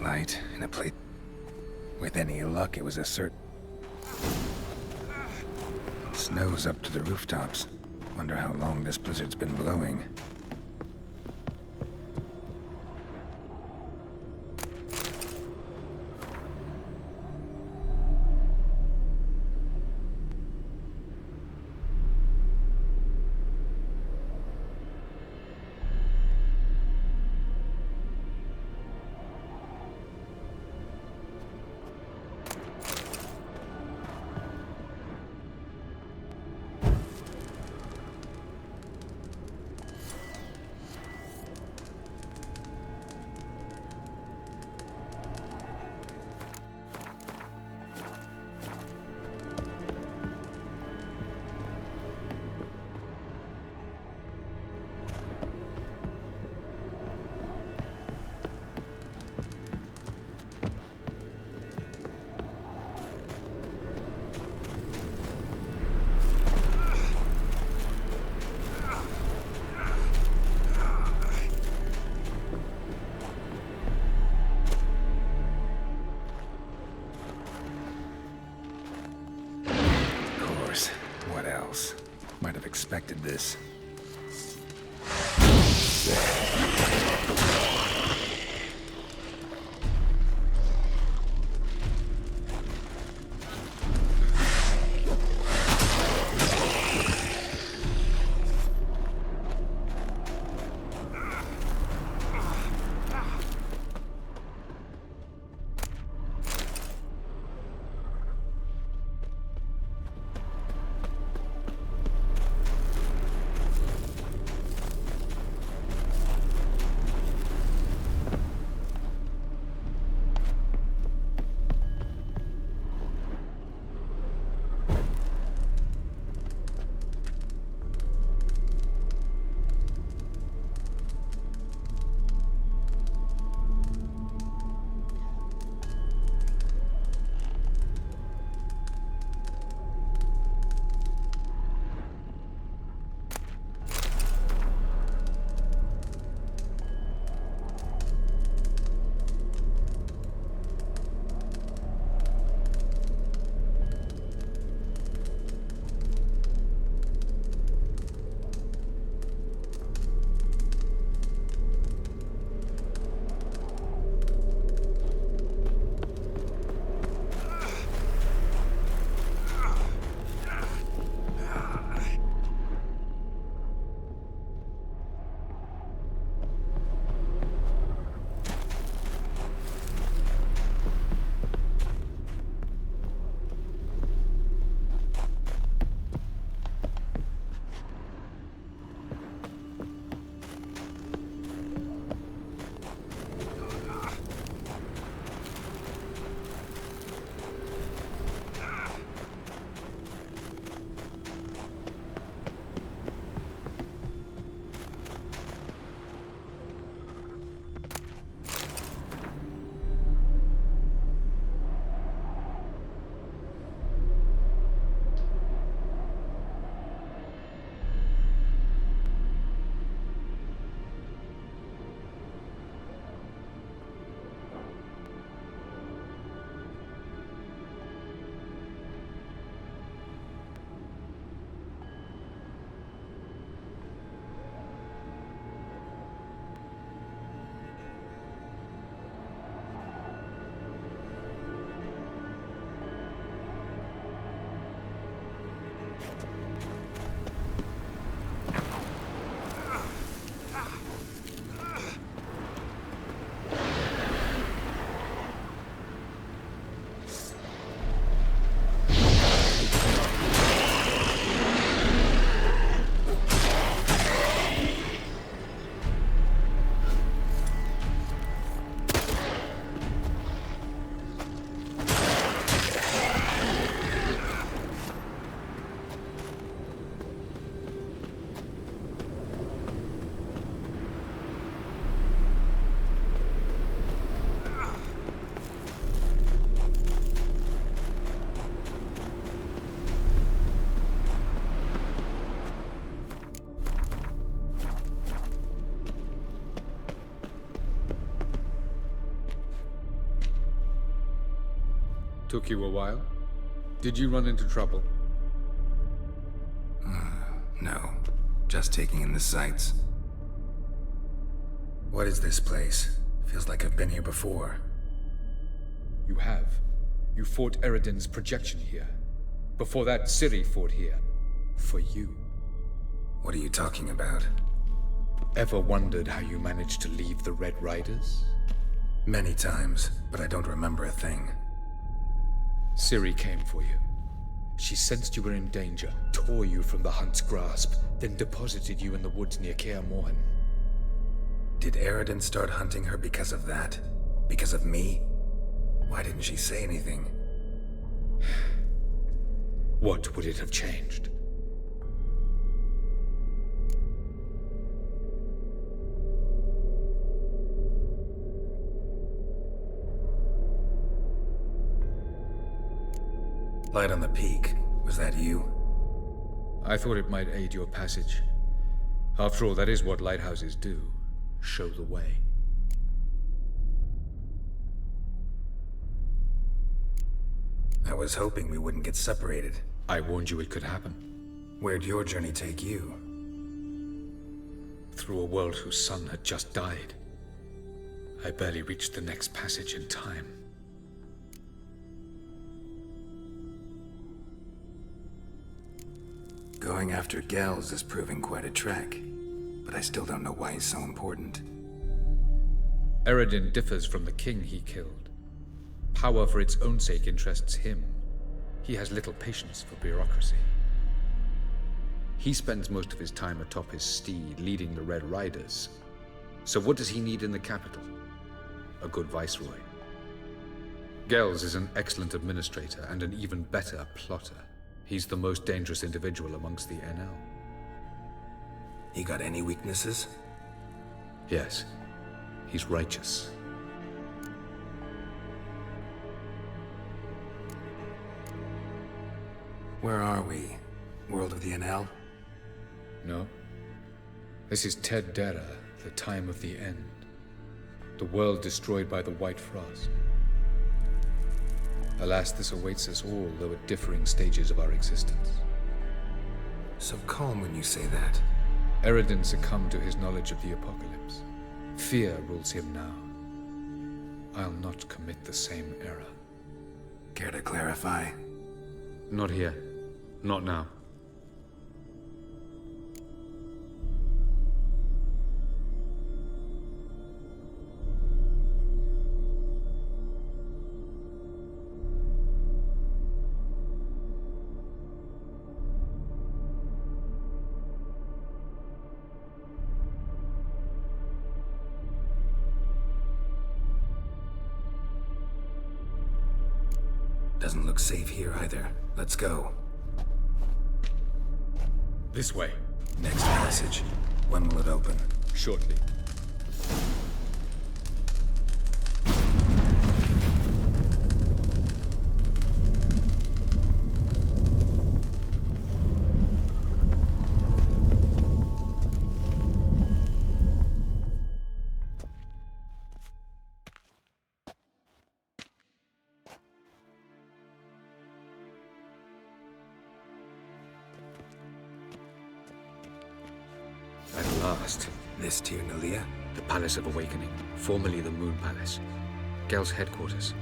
Light in a place. With any luck, it was a certain. Snow's up to the rooftops. Wonder how long this blizzard's been blowing. What else? Might have expected this. Took you a while? Did you run into trouble? No. Just taking in the sights. What is this place? Feels like I've been here before. You have. You fought Eredin's projection here. Before that, Ciri fought here. For you. What are you talking about? Ever wondered how you managed to leave the Red Riders? Many times, but I don't remember a thing. Ciri came for you. She sensed you were in danger, tore you from the Hunt's grasp, then deposited you in the woods near Kaer Morhen. Did Eredin start hunting her because of that? Because of me? Why didn't she say anything? What would it have changed? Light on the peak. Was that you? I thought it might aid your passage. After all, that is what lighthouses do. Show the way. I was hoping we wouldn't get separated. I warned you it could happen. Where'd your journey take you? Through a world whose sun had just died. I barely reached the next passage in time. Going after Gels is proving quite a trek, but I still don't know why he's so important. Eredin differs from the king he killed. Power for its own sake interests him. He has little patience for bureaucracy. He spends most of his time atop his steed, leading the Red Riders. So what does he need in the capital? A good viceroy. Gels is an excellent administrator and an even better plotter. He's the most dangerous individual amongst the NL. He got any weaknesses? Yes. He's righteous. Where are we? World of the NL? No. This is Ted Dera, the time of the end. The world destroyed by the White Frost. Alas, this awaits us all, though at differing stages of our existence. So calm when you say that. Eredin succumbed to his knowledge of the apocalypse. Fear rules him now. I'll not commit the same error. Care to clarify? Not here. Not now. Doesn't look safe here either. Let's go. This way. Next passage. When will it open? Shortly. At last. This Tyr Nalia? The Palace of Awakening, formerly the Moon Palace. Gel's headquarters.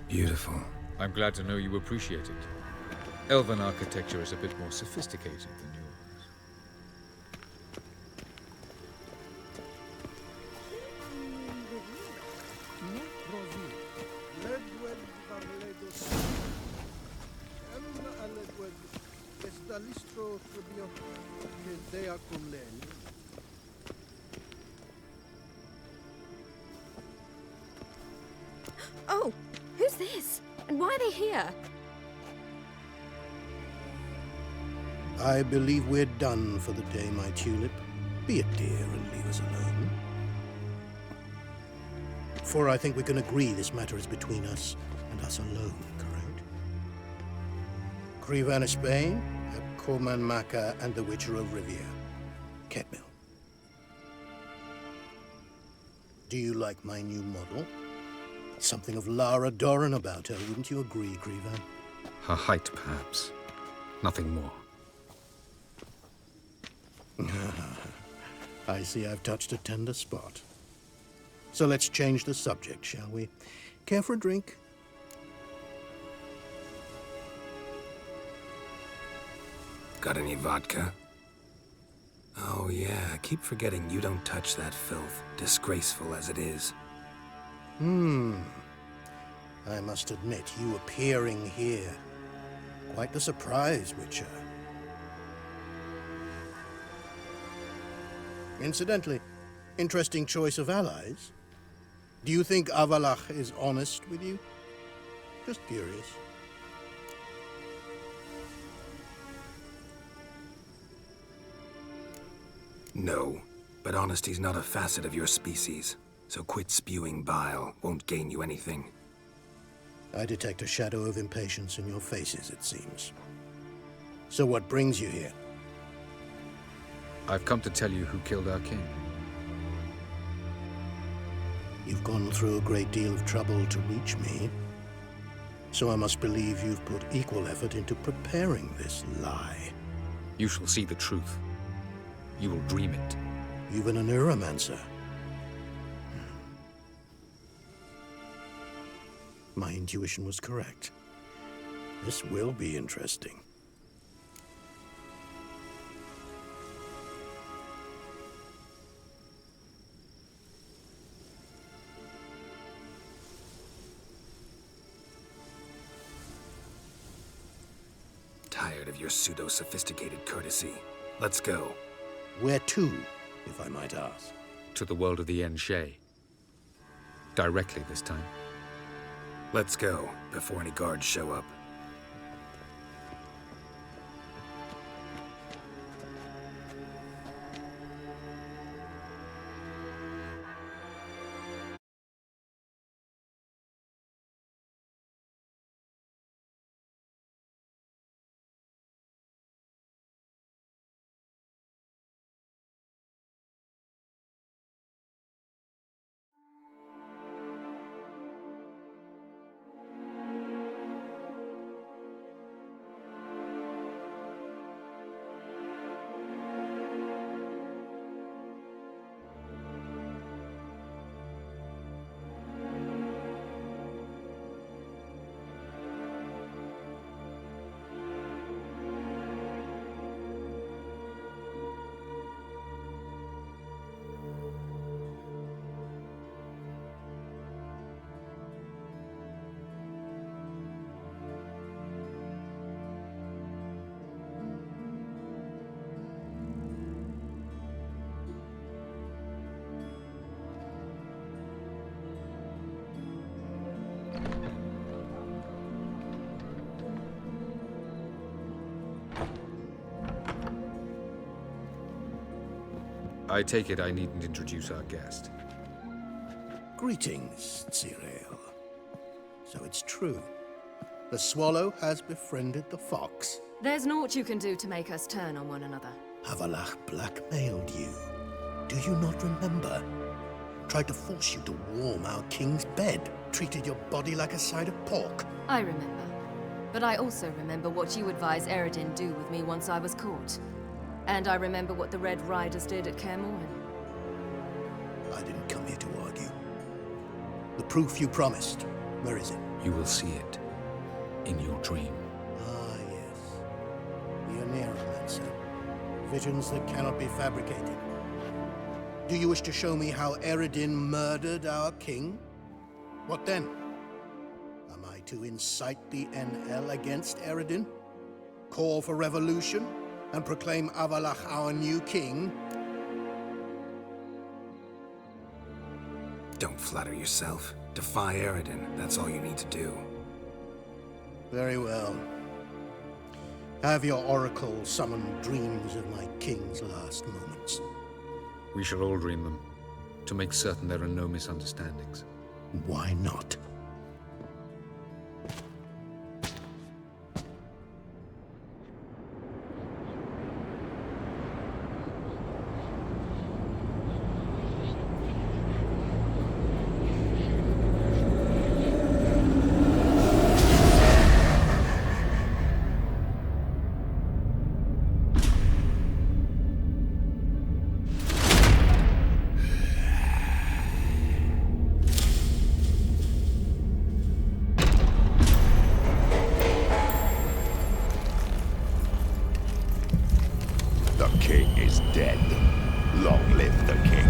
Beautiful. I'm glad to know you appreciate it. Elven architecture is a bit more sophisticated than yours. Oh, who's this? And why are they here? I believe we're done for the day, my tulip. Be a dear and leave us alone. For I think we can agree this matter is between us and us alone, correct? Krivan of Spain, Corman Maka, and the Witcher of Rivia. Ketmill. Do you like my new model? Something of Lara Doran about her, wouldn't you agree, Krivan? Her height, perhaps. Nothing more. I see I've touched a tender spot. So let's change the subject, shall we? Care for a drink? Got any vodka? Oh yeah, I keep forgetting you don't touch that filth, disgraceful as it is. I must admit, you appearing here. Quite the surprise, Witcher. Incidentally, interesting choice of allies. Do you think Avalach is honest with you? Just curious. No, but honesty's not a facet of your species, so quit spewing bile. Won't gain you anything. I detect a shadow of impatience in your faces, it seems. So what brings you here? I've come to tell you who killed our king. You've gone through a great deal of trouble to reach me, so I must believe you've put equal effort into preparing this lie. You shall see the truth. You will dream it. Even a neuromancer. My intuition was correct. This will be interesting. Tired of your pseudo-sophisticated courtesy. Let's go. Where to, if I might ask? To the world of the Enshe. Directly this time. Let's go, before any guards show up. I take it I needn't introduce our guest. Greetings, Cyril. So it's true. The swallow has befriended the fox. There's naught you can do to make us turn on one another. Avalach blackmailed you. Do you not remember? Tried to force you to warm our king's bed. Treated your body like a side of pork. I remember. But I also remember what you advised Eredin do with me once I was caught. And I remember what the Red Riders did at Kaer Morhen. I didn't come here to argue. The proof you promised, where is it? You will see it. In your dream. Ah, yes. The Neuromancer. Visions that cannot be fabricated. Do you wish to show me how Eredin murdered our king? What then? Am I to incite the NL against Eredin? Call for revolution? and proclaim Avalach our new king? Don't flatter yourself. Defy Eredin. That's all you need to do. Very well. Have your oracle summon dreams of my king's last moments. We shall all dream them, to make certain there are no misunderstandings. Why not? The king is dead. Long live the king.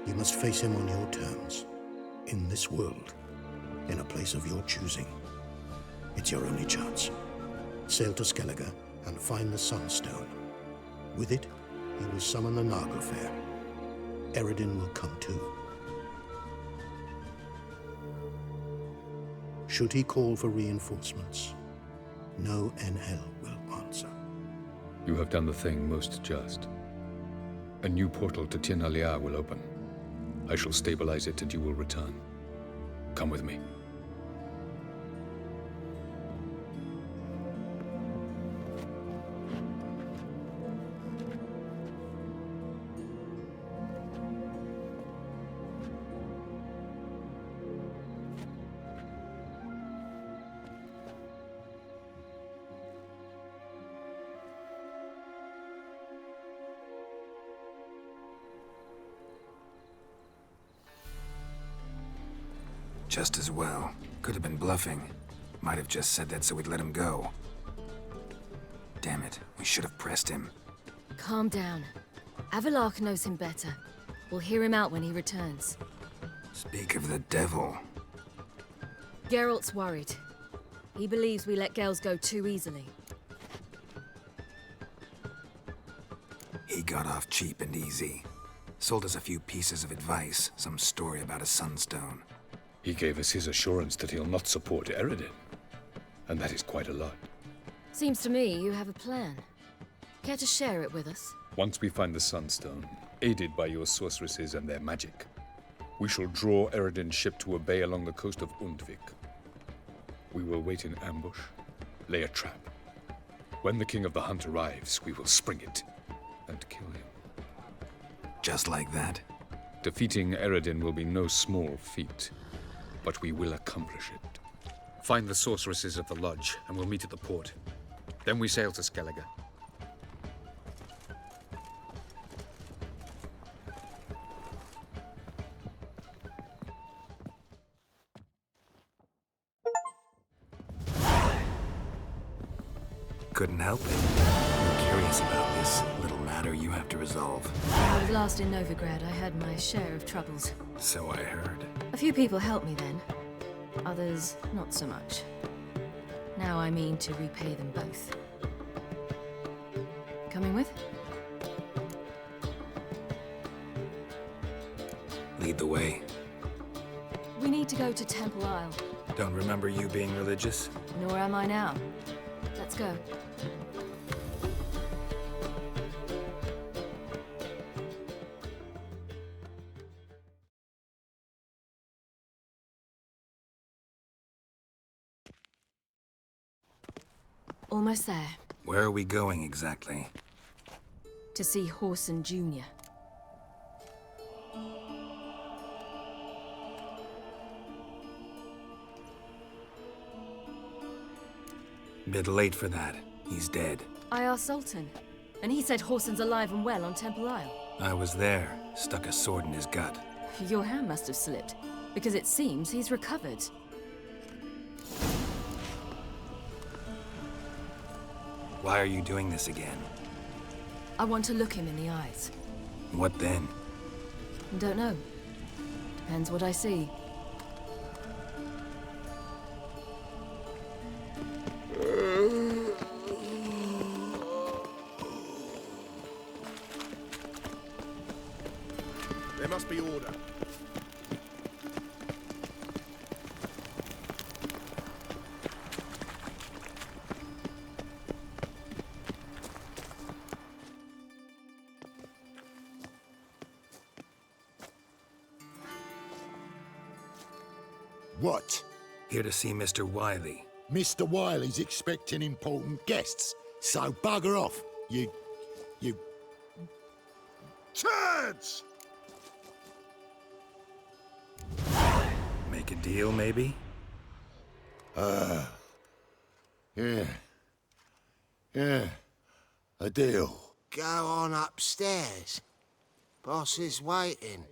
You must face him on your terms. In this world, in a place of your choosing. It's your only chance. Sail to Skellige and find the Sunstone. With it, you will summon the Nagelfair. Eredin will come too. Should he call for reinforcements, no NL will answer. You have done the thing most just. A new portal to Tir Nalia will open. I shall stabilize it and you will return. Come with me. Just as well. Could have been bluffing. Might have just said that so we'd let him go. Damn it, we should have pressed him. Calm down. Avalach knows him better. We'll hear him out when he returns. Speak of the devil. Geralt's worried. He believes we let girls go too easily. He got off cheap and easy. Sold us a few pieces of advice, some story about a sunstone. He gave us his assurance that he'll not support Eredin. And that is quite a lot. Seems to me you have a plan. Care to share it with us? Once we find the Sunstone, aided by your sorceresses and their magic, we shall draw Eredin's ship to a bay along the coast of Undvik. We will wait in ambush, lay a trap. When the King of the Hunt arrives, we will spring it and kill him. Just like that? Defeating Eredin will be no small feat, but we will accomplish it. Find the sorceresses of the lodge, and we'll meet at the port. Then we sail to Skellige. Couldn't help it. I'm curious about this little matter you have to resolve. When I was last in Novigrad, I had my share of troubles. So I heard. A few people helped me then. Others, not so much. Now I mean to repay them both. Coming with? Lead the way. We need to go to Temple Isle. Don't remember you being religious? Nor am I now. Let's go. Almost there. Where are we going exactly? To see Horson Jr. Bit late for that. He's dead. I asked Sultan, and he said Horson's alive and well on Temple Isle. I was there. Stuck a sword in his gut. Your hand must have slipped. because it seems he's recovered. Why are you doing this again? I want to look him in the eyes. What then? Don't know. Depends what I see. There must be order. What? Here to see Mr. Wiley. Mr. Wiley's expecting important guests, so bugger off, you... turds! Make a deal, maybe? Yeah. A deal. Go on upstairs. Boss is waiting.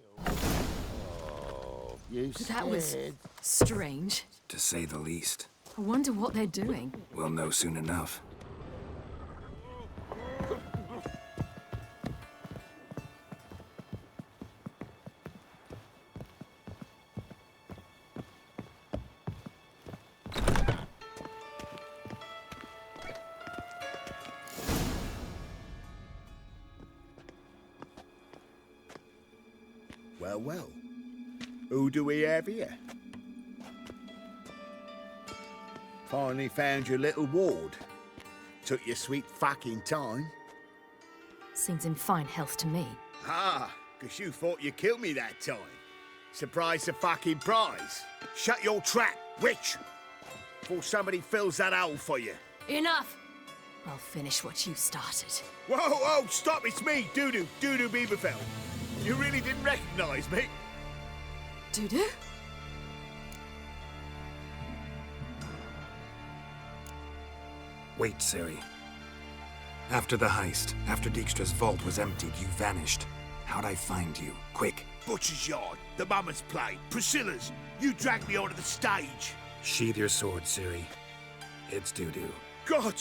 That was strange. To say the least. I wonder what they're doing. We'll know soon enough. Well. Who do we have here? Finally found your little ward. Took your sweet fucking time. Seems in fine health to me. Ah, 'cause you thought you killed me that time. Surprise the fucking prize. Shut your trap, witch! Before somebody fills that hole for you. Enough! I'll finish what you started. Whoa, stop, it's me, Dudu Beaverfell. You really didn't recognise me? Dudu? Wait, Ciri. After the heist, after Dijkstra's vault was emptied, you vanished. How'd I find you? Quick. Butcher's Yard, the Mama's Play, Priscilla's. You dragged me onto the stage. Sheathe your sword, Ciri. It's Dudu. God!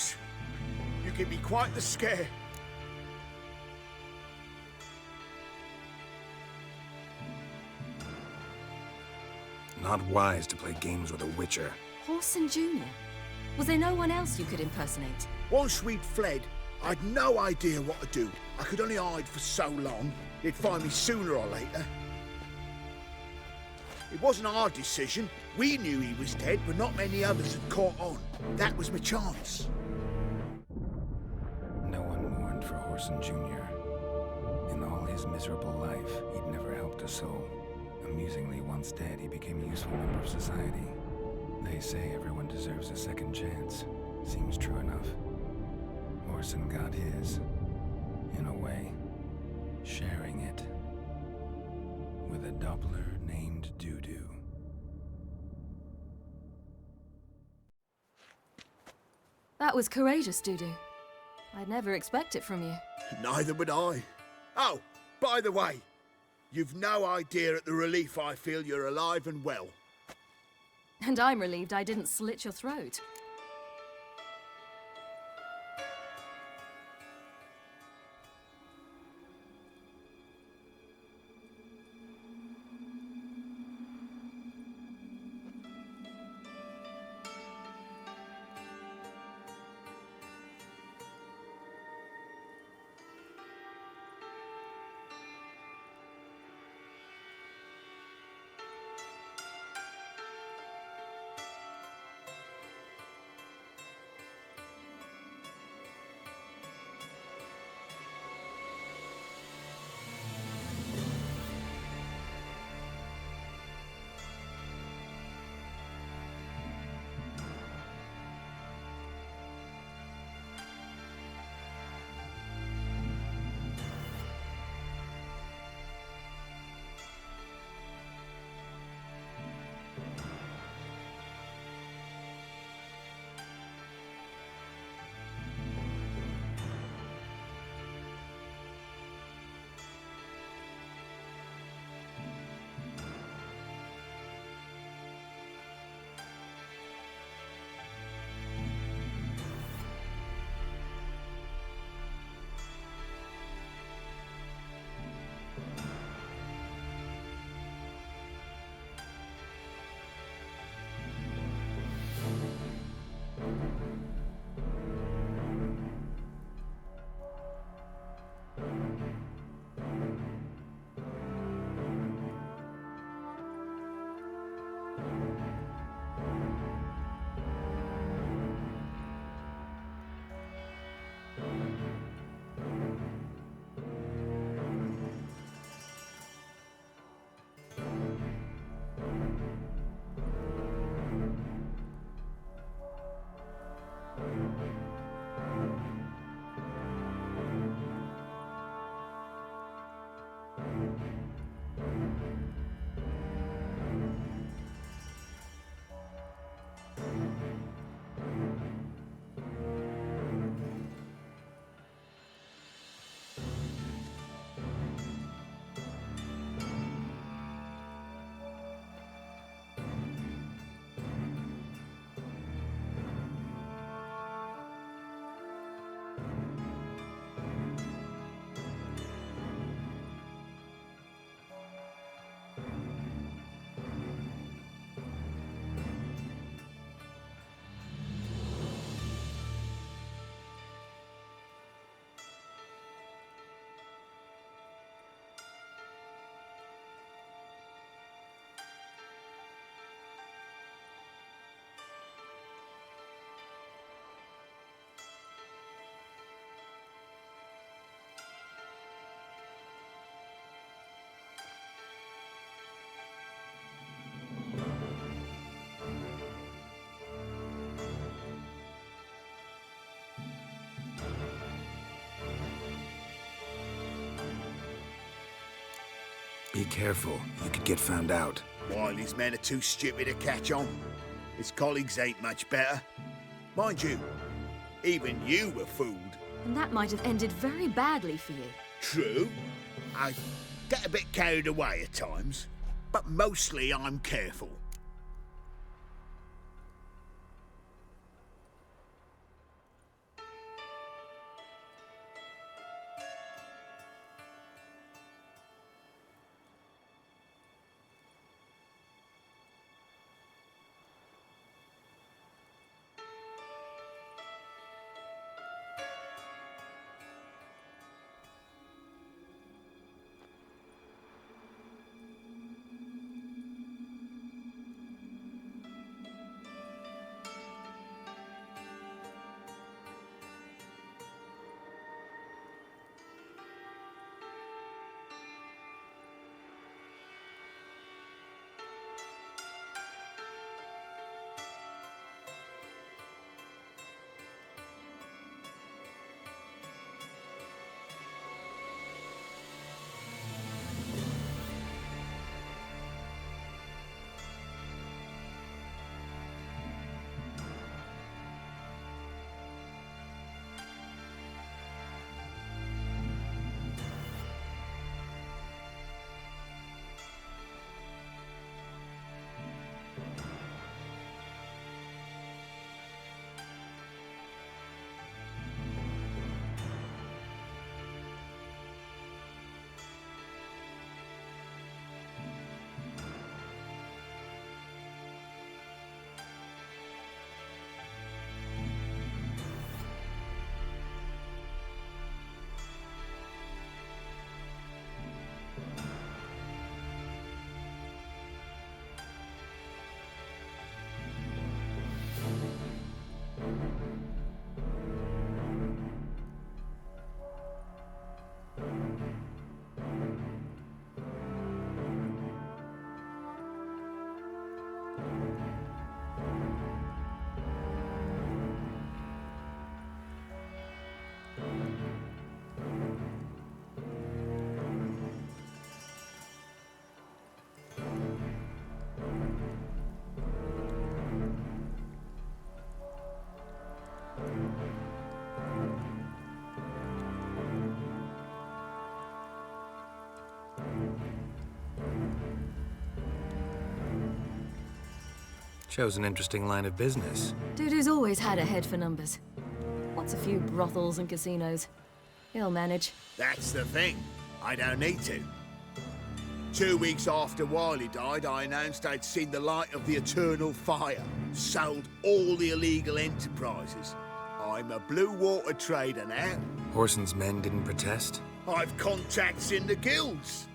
You give me quite the scare. Not wise to play games with a Witcher. Whoreson Jr.? Was there no one else you could impersonate? Once we'd fled, I'd no idea what to do. I could only hide for so long. They'd find me sooner or later. It wasn't our decision. We knew he was dead, but not many others had caught on. That was my chance. No one mourned for Whoreson Jr. In all his miserable life, he'd never helped a soul. Amusingly, once dead, he became a useful member of society. They say everyone deserves a second chance. Seems true enough. Whoreson got his, in a way, sharing it with a Doppler named Dudu. That was courageous, Dudu. I'd never expect it from you. Neither would I. Oh, by the way, you've no idea at the relief I feel you're alive and well. And I'm relieved I didn't slit your throat. Be careful. You could get found out. Wiley's men are too stupid to catch on. His colleagues ain't much better. Mind you, even you were fooled. And that might have ended very badly for you. True. I get a bit carried away at times, but mostly I'm careful. Shows an interesting line of business. Dude who's always had a head for numbers. Wants a few brothels and casinos. He'll manage. That's the thing. I don't need to. 2 weeks after Wiley died, I announced I'd seen the light of the eternal fire. Sold all the illegal enterprises. I'm a blue water trader now. Horson's men didn't protest? I've contacts in the guilds.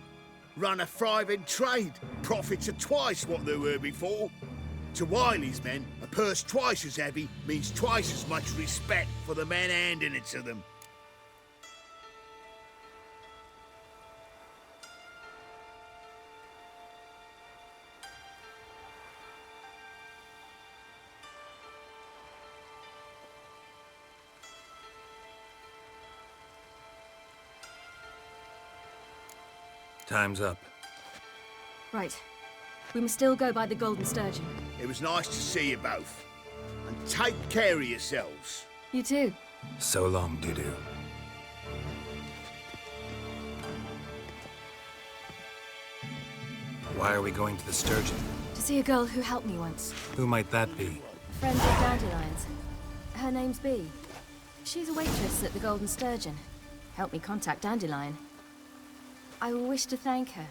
Run a thriving trade. Profits are twice what they were before. To Wiley's men, a purse twice as heavy means twice as much respect for the men handing it to them. Time's up. Right. We must still go by the Golden Sturgeon. It was nice to see you both. And take care of yourselves. You too. So long, Dudu. Why are we going to the Sturgeon? To see a girl who helped me once. Who might that be? A friend of Dandelion's. Her name's Bee. She's a waitress at the Golden Sturgeon. Helped me contact Dandelion. I wish to thank her.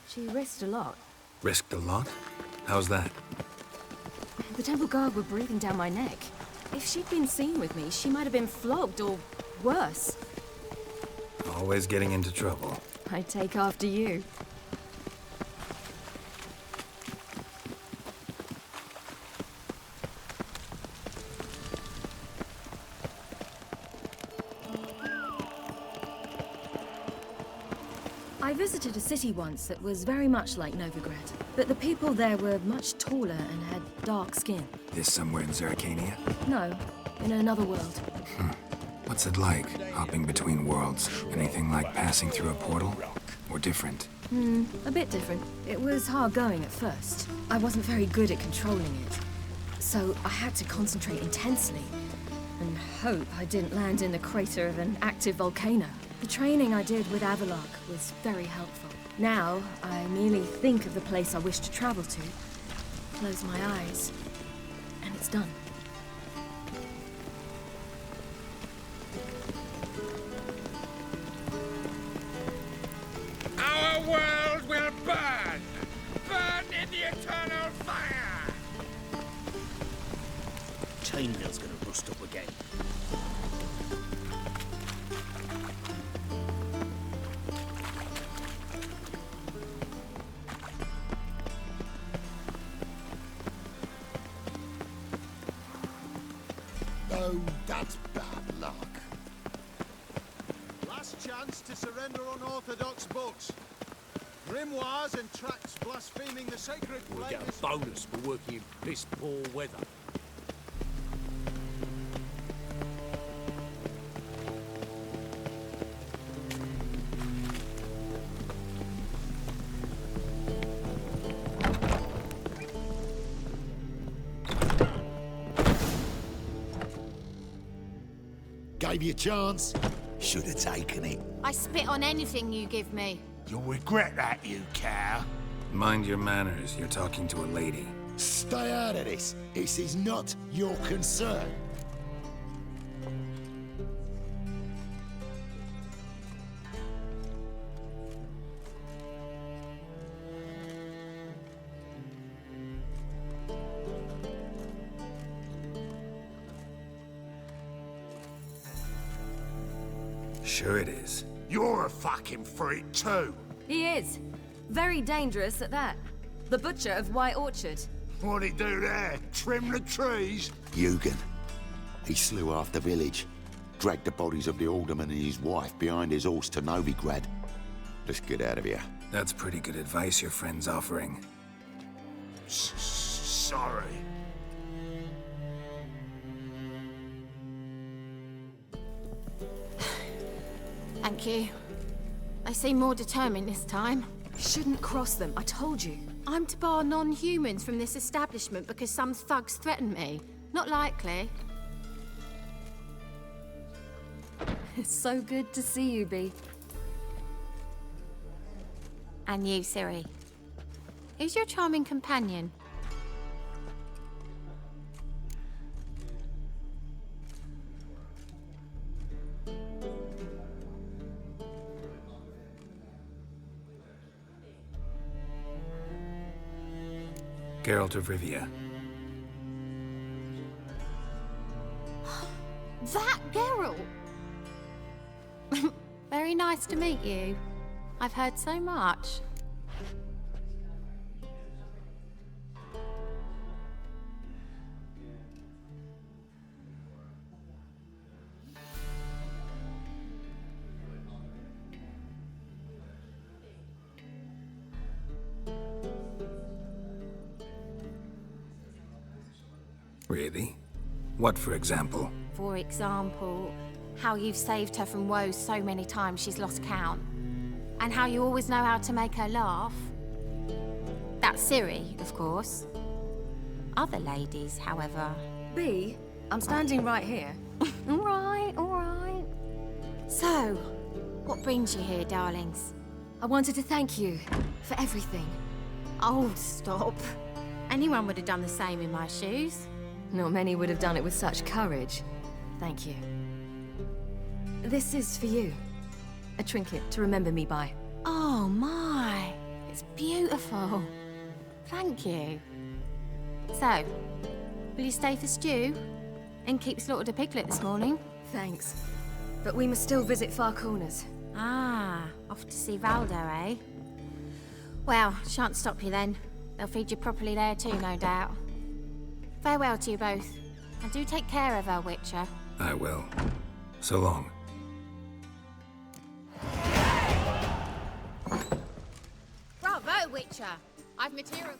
She risked a lot. Risked a lot? How's that? The Temple Guard were breathing down my neck. If she'd been seen with me, she might have been flogged or worse. Always getting into trouble. I take after you. I visited a city once that was very much like Novigrad, but the people there were much taller and had dark skin. This somewhere in Zerrikania? No, in another world. What's it like, hopping between worlds? Anything like passing through a portal? Or different? A bit different. It was hard going at first. I wasn't very good at controlling it. So I had to concentrate intensely and hope I didn't land in the crater of an active volcano. The training I did with Avalok was very helpful. Now, I merely think of the place I wish to travel to, close my eyes, and it's done. Our world will burn! Burn in the eternal fire! Chainmail's gonna rust up again. Oh, that's bad luck. Last chance to surrender unorthodox books. Grimoires and tracts blaspheming the sacred We'll get flames. a bonus for working in piss-poor weather. Gave you a chance. Should have taken it. I spit on anything you give me. You'll regret that, you cow. Mind your manners, you're talking to a lady. Stay out of this. This is not your concern. Sure it is. You're a fucking freak too. He is. Very dangerous at that. The butcher of White Orchard. What'd he do there? Trim the trees? Eugen. He slew half the village. Dragged the bodies of the alderman and his wife behind his horse to Novigrad. Let's get out of here. That's pretty good advice your friend's offering. Sorry. Thank you. They seem more determined this time. Shouldn't cross them, I told you. I'm to bar non-humans from this establishment because some thugs threaten me. Not likely. It's so good to see you, Bee. And you, Ciri. Who's your charming companion? Geralt of Rivia. That Geralt! Very nice to meet you. I've heard so much. Really? What, for example? For example, how you've saved her from woes so many times she's lost count. And how you always know how to make her laugh. That's Ciri, of course. Other ladies, however... Bee, I'm standing right here. All right. So, what brings you here, darlings? I wanted to thank you for everything. Oh, stop. Anyone would have done the same in my shoes. Not many would have done it with such courage. Thank you. This is for you. A trinket to remember me by. Oh my, it's beautiful. Thank you. So, will you stay for stew? And keep slaughtered a piglet this morning? Thanks. But we must still visit Far Corners. Ah, off to see Valdo, eh? Well, shan't stop you then. They'll feed you properly there too, no doubt. Farewell to you both. And do take care of our Witcher. I will. So long. Bravo, Witcher! I've material...